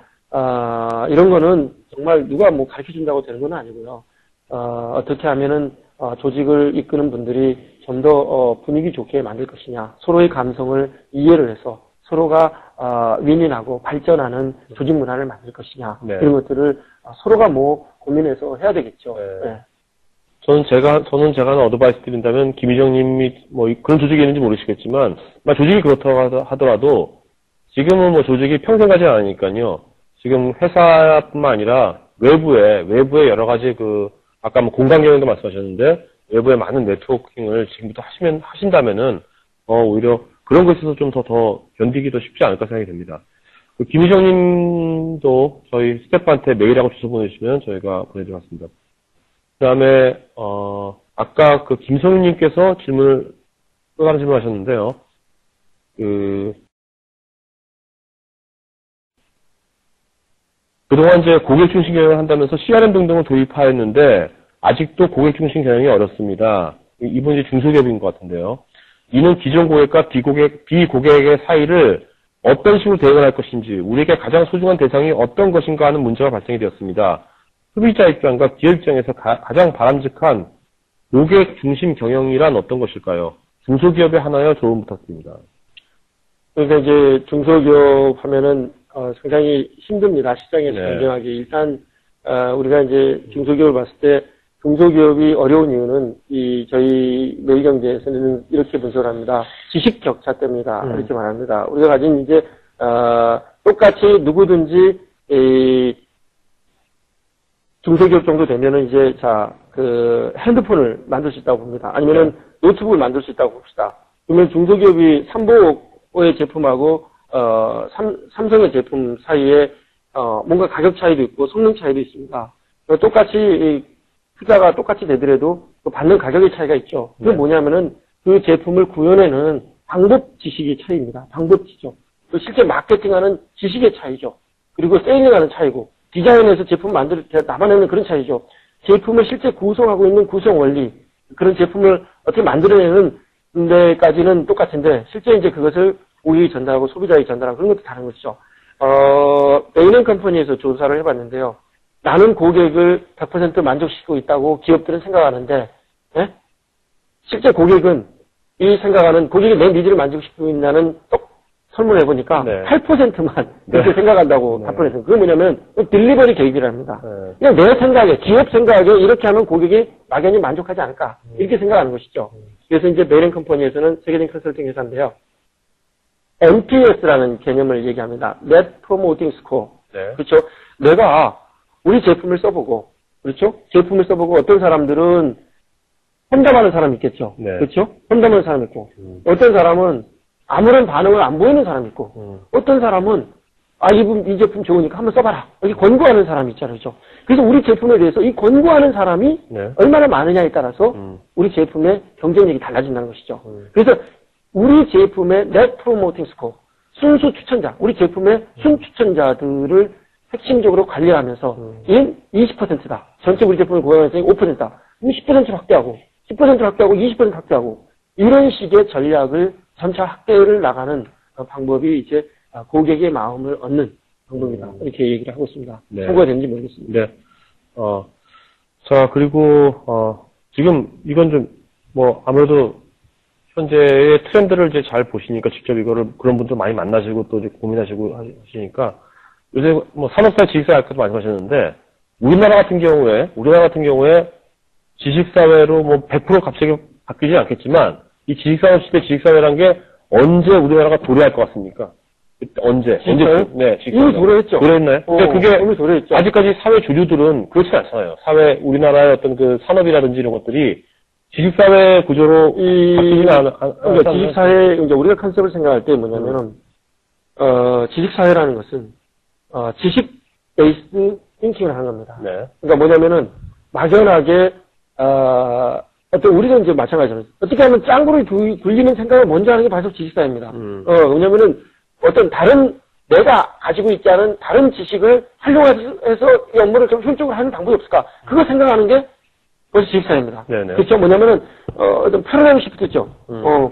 이런 거는 정말 누가 뭐 가르쳐 준다고 되는 건 아니고요. 어떻게 하면은 조직을 이끄는 분들이 좀 더 분위기 좋게 만들 것이냐, 서로의 감성을 이해를 해서 서로가 윈윈하고 발전하는 조직 문화를 만들 것이냐, 네. 이런 것들을 서로가 고민해서 해야 되겠죠. 네. 네. 저는 제가 하나 어드바이스 드린다면, 김희정님이 그런 조직이 있는지 모르시겠지만, 조직이 그렇다고 하더라도, 지금은 조직이 평생 가지 않으니까요, 지금 회사뿐만 아니라 외부에 여러 가지 아까 뭐 공간 경영도 말씀하셨는데, 외부에 많은 네트워킹을 지금부터 하신다면은, 오히려 그런 것에 있어서 좀 더 견디기도 쉽지 않을까 생각이 됩니다. 김희정 님도 저희 스태프한테 메일하고 주소 보내주시면 저희가 보내드리겠습니다. 그 다음에, 아까 김성윤 님께서 또 다른 질문 하셨는데요. 그동안 이제 고객 중심 경영을 한다면서 CRM 등등을 도입하였는데, 아직도 고객 중심 경영이 어렵습니다. 이분 이제 중소기업인 것 같은데요. 이는 기존 고객과 비고객의 사이를 어떤 식으로 대응을 할 것인지, 우리에게 가장 소중한 대상이 어떤 것인가 하는 문제가 발생이 되었습니다. 소비자 입장과 기업 입장에서 가장 바람직한 고객 중심 경영이란 어떤 것일까요? 중소기업에 하나여 조언 부탁드립니다. 그러니까 이제 중소기업 하면은 상당히 힘듭니다. 시장에서 경쟁하기. 일단 우리가 이제 중소기업을 봤을 때 중소기업이 어려운 이유는 저희 매일경제에서는 이렇게 분석을 합니다. 지식 격차 때문이다. 이렇게 말합니다. 우리가 가진 이제 똑같이 누구든지 중소기업 정도 되면은 이제 핸드폰을 만들 수 있다고 봅니다. 아니면은 노트북을 만들 수 있다고 봅시다. 그러면 중소기업이 삼보의 제품하고 삼성의 제품 사이에 뭔가 가격 차이도 있고 성능 차이도 있습니다. 똑같이 투자가 똑같이 되더라도 받는 가격의 차이가 있죠. 그게 뭐냐면은 그 제품을 구현해내는 방법 지식의 차이입니다. 방법지죠. 실제 마케팅하는 지식의 차이죠. 그리고 세일링하는 차이고 디자인에서 제품 나만내는 그런 차이죠. 제품을 실제 구성하고 있는 구성 원리, 그런 제품을 어떻게 만들어내는 데까지는 똑같은데 실제 이제 그것을 고객이 전달하고 소비자에게 전달하고 그런 것도 다른 것이죠. 베인앤컴퍼니에서 조사를 해봤는데요. 나는 고객을 100% 만족시키고 있다고 기업들은 생각하는데, 실제 고객은 고객이 내 니즈를 만족시키고 있다는 설문을 해보니까 8%만 그렇게 생각한다고 답변했어요. 그게 뭐냐면 딜리버리 계획이랍니다. 그냥 내 생각에, 기업 생각에 이렇게 하면 고객이 막연히 만족하지 않을까 이렇게 생각하는 것이죠. 그래서 이제 베인앤컴퍼니에서는 세계적인 컨설팅 회사인데요. NPS라는 개념을 얘기합니다. Net Promoting Score. 그렇죠? 내가 우리 제품을 써보고, 그렇죠? 제품을 써보고 어떤 사람들은 험담하는 사람이 있겠죠. 그렇죠? 험담하는 사람이 있고, 어떤 사람은 아무런 반응을 안 보이는 사람이 있고, 어떤 사람은 이 제품 좋으니까 한번 써봐라. 이렇게 권고하는 사람이 있잖아요. 그렇죠? 그래서 우리 제품에 대해서 이 권고하는 사람이 얼마나 많으냐에 따라서 우리 제품의 경쟁력이 달라진다는 것이죠. 그래서 우리 제품의 Net Promoting Score, 순수 추천자, 우리 제품의 순추천자들을 핵심적으로 관리하면서 이는 20%다. 전체 우리 제품을 고용하는 사람이 5%다. 그럼 10%를 확대하고 10%를 확대하고 20%를 확대하고 이런 식의 전략을 점차 확대를 나가는 방법이 이제 고객의 마음을 얻는 방법이다. 이렇게 얘기를 하고 있습니다. 참고가 되는지 모르겠습니다. 자, 그리고 지금 이건 좀 아무래도 현재의 트렌드를 이제 잘 보시니까 직접 그런 분들 많이 만나시고 또 이제 고민하시고 하시니까 요새 산업사회 지식사회 아까도 말씀하셨는데 우리나라 같은 경우에 지식사회로 100% 갑자기 바뀌지 않겠지만 이 지식산업 시대 지식사회란 게 언제 우리나라가 도래할 것 같습니까? 언제? 진짜요? 네, 이미 도래했죠. 도래했나요? 그게 이미 도래했죠. 아직까지 사회 주류들은 그렇지 않잖아요. 우리나라의 어떤 그 산업이라든지 이런 것들이 지식사회 구조로 바뀌지는 그러니까 지식사회, 이제 우리가 컨셉을 생각할 때 뭐냐면은, 지식사회라는 것은, 지식 베이스드 띵킹을 하는 겁니다. 그러니까 뭐냐면은, 막연하게, 우리도 이제 마찬가지잖아요. 어떻게 하면 짱구를 굴리는 생각을 먼저 하는 게 바로 지식사회입니다. 왜냐면은, 내가 가지고 있지 않은 다른 지식을 활용해서 이 업무를 좀 효율적으로 하는 방법이 없을까? 그거 생각하는 게 그것이 지식사회입니다. 그렇죠? 뭐냐면은, 어떤 패러다임 시프트죠.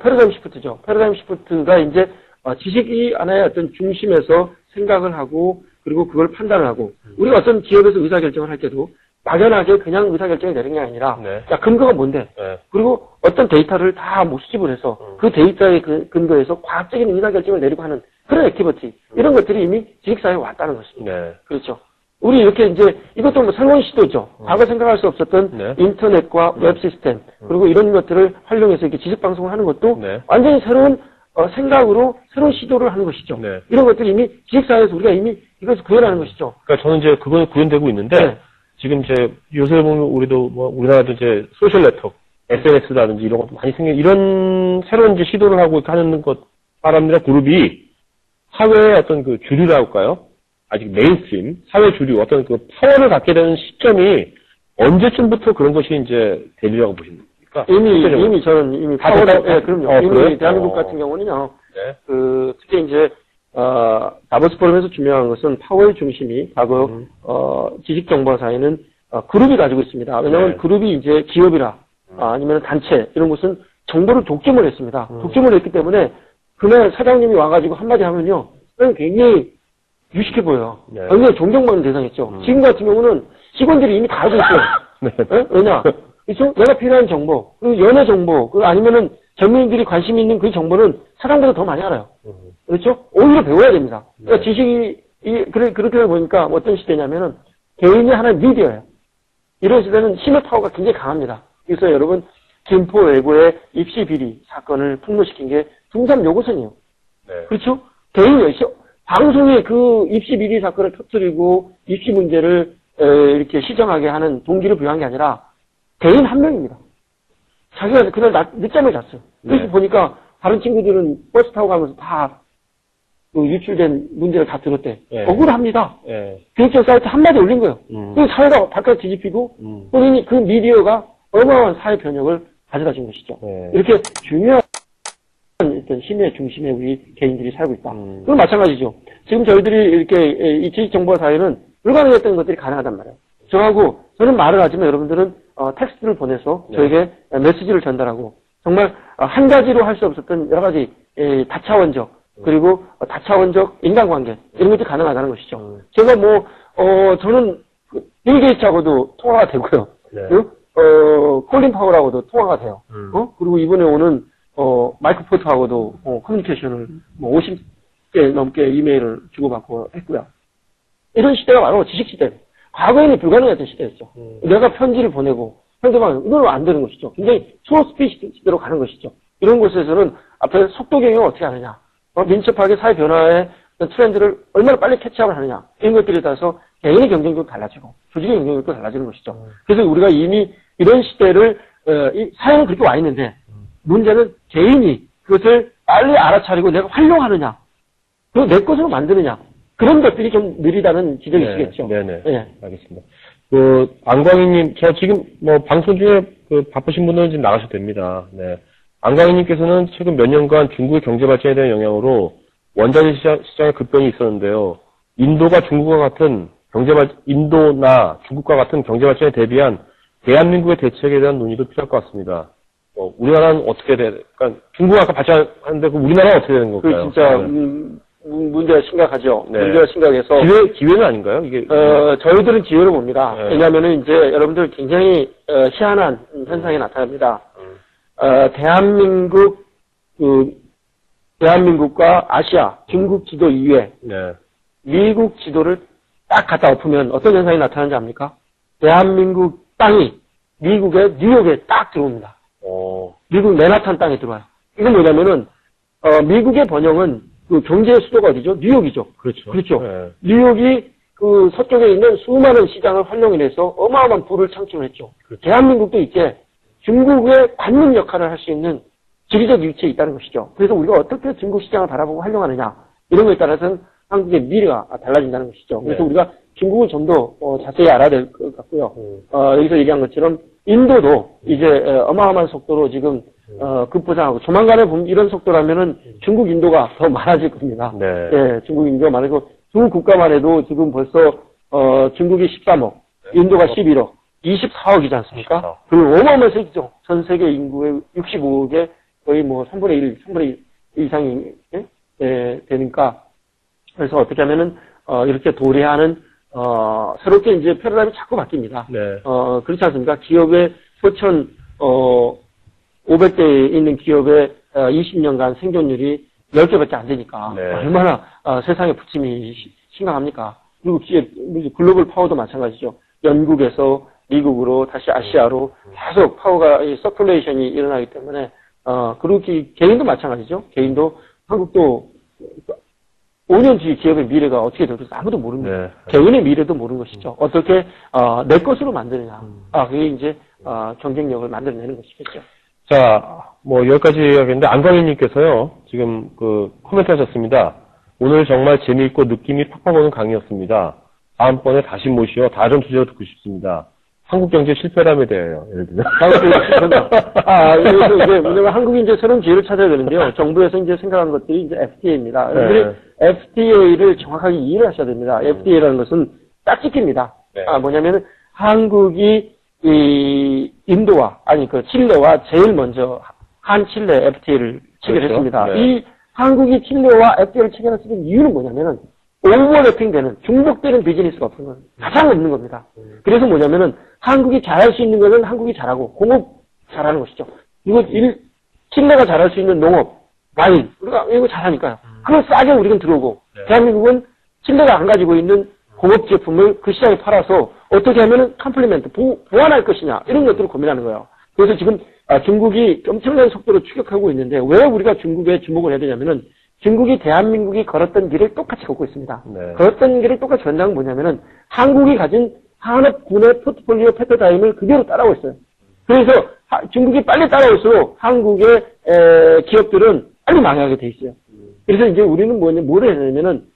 패러다임 시프트죠. 패러다임 시프트가 이제, 지식이 하나의 어떤 중심에서 생각을 하고, 그리고 그걸 판단을 하고, 우리가 어떤 기업에서 의사결정을 할 때도 막연하게 그냥 의사결정을 내리는 게 아니라, 자, 근거가 뭔데? 그리고 어떤 데이터를 다 수집을 해서 그 데이터의 근거에서 과학적인 의사결정을 내리고 하는 그런 액티비티, 이런 것들이 이미 지식사회에 왔다는 것입니다. 그렇죠. 우리 이렇게 이제 이것도 새로운 시도죠. 과거 생각할 수 없었던 인터넷과 웹 시스템, 그리고 이런 것들을 활용해서 이렇게 지식 방송을 하는 것도 완전히 새로운 생각으로 새로운 시도를 하는 것이죠. 이런 것들이 이미 지식사회에서 우리가 이미 이것을 구현하는 것이죠. 그러니까 저는 이제 그건 구현되고 있는데, 네. 지금 이제 요새 보면 우리도 뭐 우리나라도 이제 소셜 네트워크, SNS라든지 이런 것도 많이 이런 새로운 이제 시도를 하고 하는 것 사람들의 그룹이 사회의 어떤 그 주류라고 할까요? 아직 메인스트림, 사회 주류, 어떤 그 파워를 갖게 되는 시점이 언제쯤부터 그런 것이 이제 되리라고 보십니까? 이미 저는 파워를, 예, 그럼요. 이미 그래요? 대한민국 같은 경우는요, 네. 특히 이제, 다보스 포럼에서 중요한 것은 파워의 중심이 과거, 지식정보사회는 그룹이 가지고 있습니다. 왜냐하면 네. 그룹이 이제 기업이라, 아니면 단체, 이런 곳은 정보를 독점을 했습니다. 독점을 했기 때문에 그날 사장님이 와가지고 한마디 하면요, 굉장히 유식해 보여요. 네. 굉장히 존경받는 대상이죠. 지금 같은 경우는 직원들이 이미 다 알고 있어요. 네. 예? 왜냐? 그렇죠? 내가 필요한 정보, 그리고 연애 정보, 아니면은 젊은이들이 관심 있는 그 정보는 사람보다 더 많이 알아요. 그렇죠? 오히려 배워야 됩니다. 그러니까 지식이, 그렇게 보니까 어떤 시대냐면은 개인이 하나의 미디어예요. 이런 시대는 힘의 파워가 굉장히 강합니다. 그래서 여러분, 김포 외고의 입시 비리 사건을 폭로시킨 게 중3 요고생이에요. 네. 그렇죠? 개인이, 방송에 그 입시 비리 사건을 터뜨리고 입시 문제를 이렇게 시정하게 하는 동기를 부여한 게 아니라 개인 한 명입니다. 자기가 그날 늦잠을 잤어요. 그래서 네. 보니까 다른 친구들은 버스 타고 가면서 다 그 유출된 문제를 다 들었대. 네. 억울합니다. 네. 교육청 사이트 한마디 올린 거예요. 그 사회가 발칵 뒤집히고 본인이 그 미디어가 어마어마한 사회 변혁을 가져다 준 것이죠. 네. 이렇게 중요한 어떤 힘의 중심에 우리 개인들이 살고 있다. 그건 마찬가지죠. 지금 저희들이 이렇게 이 지식정보 사회는 불가능했던 것들이 가능하단 말이에요. 저는 말을 하지만 여러분들은 텍스트를 보내서 네. 저에게 메시지를 전달하고 정말 한 가지로 할 수 없었던 여러 가지 다차원적 그리고 다차원적 인간관계 이런 것들이 가능하다는 것이죠. 제가 저는 빌 게이츠하고도 통화가 되고요. 네. 콜린 파월하고도 통화가 돼요. 그리고 이번에 오는 마이크 포터하고도 커뮤니케이션을 50개 넘게 이메일을 주고받고 했고요. 이런 시대가 바로 지식시대. 과거에는 불가능했던 시대였죠. 내가 편지를 보내고 상대방 이건 안 되는 것이죠. 굉장히 초스피드 시대로 가는 것이죠. 이런 곳에서는 앞에 속도 경영을 어떻게 하느냐, 민첩하게 사회 변화의 트렌드를 얼마나 빨리 캐치업을 하느냐 이런 것들에 따라서 개인의 경쟁력도 달라지고 조직의 경쟁력도 달라지는 것이죠. 그래서 우리가 이미 이런 시대를 사회는 그렇게 와 있는데 문제는 개인이 그것을 빨리 알아차리고 내가 활용하느냐, 그리고 내 것으로 만드느냐 그런 것들이 좀 느리다는 지적이시겠죠. 네네. 네. 알겠습니다. 안광희님, 저 지금 방송 중에 바쁘신 분들은 지금 나가셔도 됩니다. 네. 안광희님께서는 최근 몇 년간 중국의 경제 발전에 대한 영향으로 원자재 시장의 급변이 있었는데요. 인도나 중국과 같은 경제 발전에 대비한 대한민국의 대책에 대한 논의도 필요할 것 같습니다. 우리나라는 어떻게 그러니까 중국 아까 발전하는데 우리나라는 어떻게 되는 걸까요? 그 진짜 문제가 심각하죠. 네. 문제가 심각해서 기회는 아닌가요? 이게 저희들은 기회를 봅니다. 네. 왜냐하면은 이제 여러분들 굉장히 희한한 현상이 나타납니다. 대한민국과 아시아, 중국 지도 이외 네. 미국 지도를 딱 갖다 엎으면 어떤 현상이 나타나는지 압니까? 대한민국 땅이 미국의 뉴욕에 딱 들어옵니다. 미국 맨하탄 땅에 들어와요. 이건 뭐냐면은 미국의 번영은 그 경제의 수도가 어디죠? 뉴욕이죠. 그렇죠. 네. 뉴욕이 그 서쪽에 있는 수많은 시장을 활용해서 어마어마한 부를 창출을 했죠. 그렇죠. 대한민국도 이제 중국의 관문 역할을 할 수 있는 지리적 위치에 있다는 것이죠. 그래서 우리가 어떻게 중국 시장을 바라보고 활용하느냐 이런 것에 따라서는 한국의 미래가 달라진다는 것이죠. 그래서 네. 우리가 중국을 좀 더 자세히 알아야 될 것 같고요. 여기서 얘기한 것처럼 인도도 이제 어마어마한 속도로 지금 급부상하고 조만간에 보면 이런 속도라면은 중국 인도가 더 많아질 겁니다. 네. 예, 중국 인도가 많아지고 중국 국가만 해도 지금 벌써 중국이 13억, 인도가 11억, 24억이지 않습니까? 24억. 그리고 어마어마한 세기죠. 전 세계 인구의 65억의 거의 3분의 1 이상이 되니까 그래서 어떻게 하면은 이렇게 도래하는 새롭게 이제 패러다임이 자꾸 바뀝니다. 네. 그렇지 않습니까? 기업의 4,500대에 있는 기업의 20년간 생존율이 10개밖에 안 되니까 네. 얼마나 세상의 부침이 심각합니까? 그리고 글로벌 파워도 마찬가지죠. 영국에서 미국으로 다시 아시아로 계속 파워가 서큘레이션이 일어나기 때문에 그리고 개인도 마찬가지죠. 개인도 한국도 5년 뒤 기업의 미래가 어떻게 될지 아무도 모르는 거예요. 네. 개인의 미래도 모르는 것이죠. 어떻게 내 것으로 만드느냐. 그게 이제 경쟁력을 만들어내는 것이겠죠. 자, 뭐 여기까지 이야기했는데 안광희님께서요 지금 그 코멘트 하셨습니다. 오늘 정말 재미있고 느낌이 팍팍 오는 강의였습니다. 다음번에 다시 모시어 다른 주제로 듣고 싶습니다. 한국 경제 실패담에 대하여 예를 들면. 그래서 이제 왜냐면 한국이 이제 새로운 기회를 찾아야 되는데요. 정부에서 이제 생각한 것들이 이제 FTA입니다. 여러분들이 FTA를 정확하게 이해를 하셔야 됩니다. FTA라는 것은 딱지기입니다. 네. 뭐냐면은 한국이 인도와 칠레와 제일 먼저 한 칠레 FTA를 체결했습니다. 그렇죠. 네. 이 한국이 칠레와 FTA를 체결했을 이유는 뭐냐면은 오버래핑되는 중복되는 비즈니스가 없는 건 가장 없는 겁니다. 그래서 뭐냐면은 한국이 잘할 수 있는 것은 한국이 잘하고 공업 잘하는 것이죠. 그리고 칠레가 잘할 수 있는 농업, 와인 우리가 이거 잘하니까요. 그걸 싸게 우리는 들어오고 대한민국은 칠레가 안 가지고 있는 공업 제품을 그 시장에 팔아서 어떻게 하면은 컴플리멘트 보완할 것이냐 이런 것들을 고민하는 거예요. 그래서 지금 중국이 엄청난 속도로 추격하고 있는데 왜 우리가 중국에 주목을 해야 되냐면은 중국이 대한민국이 걸었던 길을 똑같이 걷고 있습니다. 네. 걸었던 길을 똑같이 걷는 건 뭐냐면은 한국이 가진 산업군의 포트폴리오 패러다임을 그대로 따라오고 있어요. 그래서 중국이 빨리 따라올수록 한국의 기업들은 빨리 망하게 돼 있어요. 그래서 이제 우리는 뭘 해야 되냐면은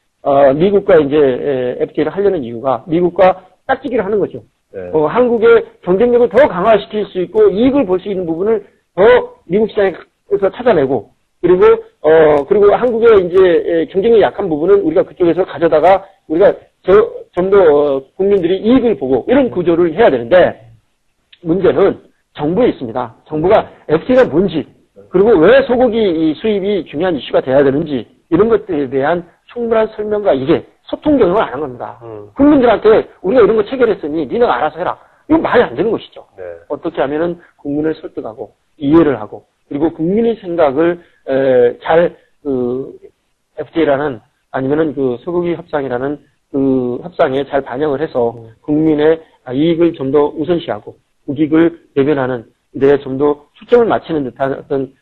미국과 이제 FTA를 하려는 이유가 미국과 딱지기를 하는 거죠. 네. 한국의 경쟁력을 더 강화시킬 수 있고 이익을 볼 수 있는 부분을 더 미국 시장에서 찾아내고 그리고 한국의 이제 경쟁력이 약한 부분은 우리가 그쪽에서 가져다가 우리가 좀 더 국민들이 이익을 보고 이런 구조를 해야 되는데 문제는 정부에 있습니다. 정부가 FTA가 뭔지 그리고 왜 소고기 수입이 중요한 이슈가 돼야 되는지 이런 것들에 대한 충분한 설명과 이게 소통 경영을 안 한 겁니다. 국민들한테 우리가 이런 거 체결했으니 니네가 알아서 해라. 이건 말이 안 되는 것이죠. 네. 어떻게 하면은 국민을 설득하고 이해를 하고 그리고 국민의 생각을 FTA라는 아니면은 그 소고기 협상이라는 그 협상에 잘 반영을 해서 국민의 이익을 좀 더 우선시하고 국익을 대변하는 데 좀 더 초점을 맞추는 듯한 어떤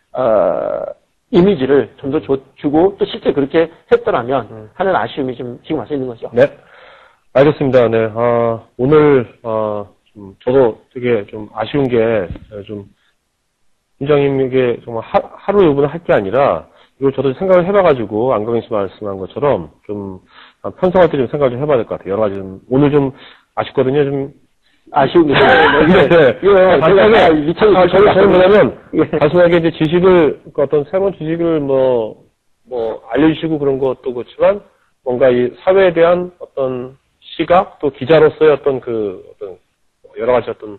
이미지를 좀 더 주고 또 실제 그렇게 했더라면 하는 아쉬움이 좀 지금 와서 있는 거죠. 네. 알겠습니다. 네. 오늘 저도 되게 좀 아쉬운 게 팀장님에게 정말 하루 이분을 할 게 아니라 이걸 저도 생각을 해봐가지고 안광희 씨 말씀한 것처럼 좀 편성할 때 좀 생각을 좀 해봐야 될 것 같아요. 여러 가지 오늘 좀 아쉽거든요. 좀 아쉬운 게 네. 저는 뭐냐면 단순하게 이제 지식을 어떤 새로운 지식을 뭐 알려주시고 그런 것도 그렇지만 뭔가 이 사회에 대한 어떤 시각 또 기자로서의 어떤 여러 가지 어떤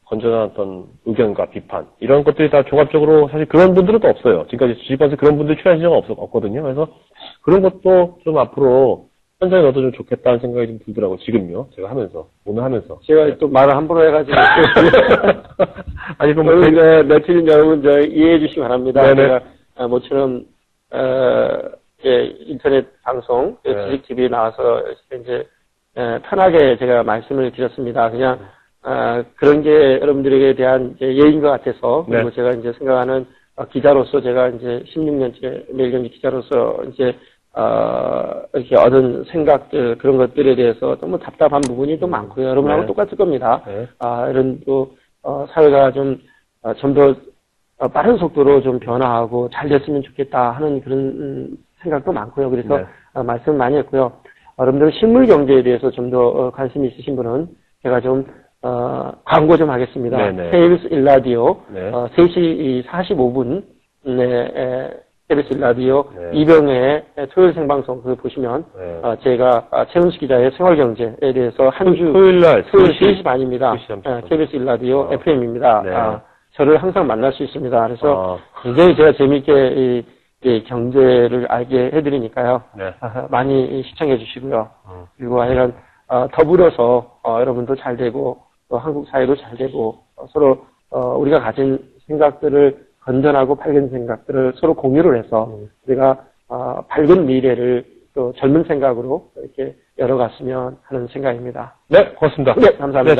건전한 어떤 의견과 비판 이런 것들이 다 종합적으로 사실 그런 분들은 또 없어요. 지금까지 주식반에서 그런 분들 출연하신 적은 없거든요. 그래서 그런 것도 좀 앞으로 현장에 넣어도 좀 좋겠다는 생각이 좀 들더라고요. 지금요. 제가 하면서 오늘 하면서 제가 또 말을 함부로 해가지고 아니 그럼 저희가 며칠 여러분 이해해 주시기 바랍니다. 네네. 제가 모처럼 인터넷 방송 지식 TV에 나와서 이제 편하게 제가 말씀을 드렸습니다. 그냥 그런 게 여러분들에게 대한 예인 것 같아서 그리고 제가 이제 생각하는 기자로서 제가 이제 16년째 매일경제 기자로서 이제 이렇게 얻은 생각들 그런 것들에 대해서 너무 답답한 부분이 또 많고요. 여러분하고 똑같을 겁니다. 이런 또 사회가 좀 더 빠른 속도로 좀 변화하고 잘 됐으면 좋겠다 하는 그런 생각도 많고요. 그래서 말씀 많이 했고요. 여러분들 실물 경제에 대해서 좀 더 관심이 있으신 분은 제가 좀 광고 좀 하겠습니다. KBS 1라디오 3시 45분 KBS 1라디오 이병의 토요일 생방송 그거 보시면 제가 최은수 기자의 생활경제에 대해서 한 주 토요일 3시 반입니다. KBS 1라디오 FM입니다. 저를 항상 만날 수 있습니다. 그래서 굉장히 제가 재미있게 이 경제를 알게 해드리니까요. 많이 시청해 주시고요. 그리고 하여간 더불어서 여러분도 잘 되고 또 한국 사회도 잘 되고 서로 우리가 가진 생각들을 건전하고 밝은 생각들을 서로 공유를 해서 우리가 밝은 미래를 또 젊은 생각으로 이렇게 열어갔으면 하는 생각입니다. 네, 고맙습니다. 네, 감사합니다.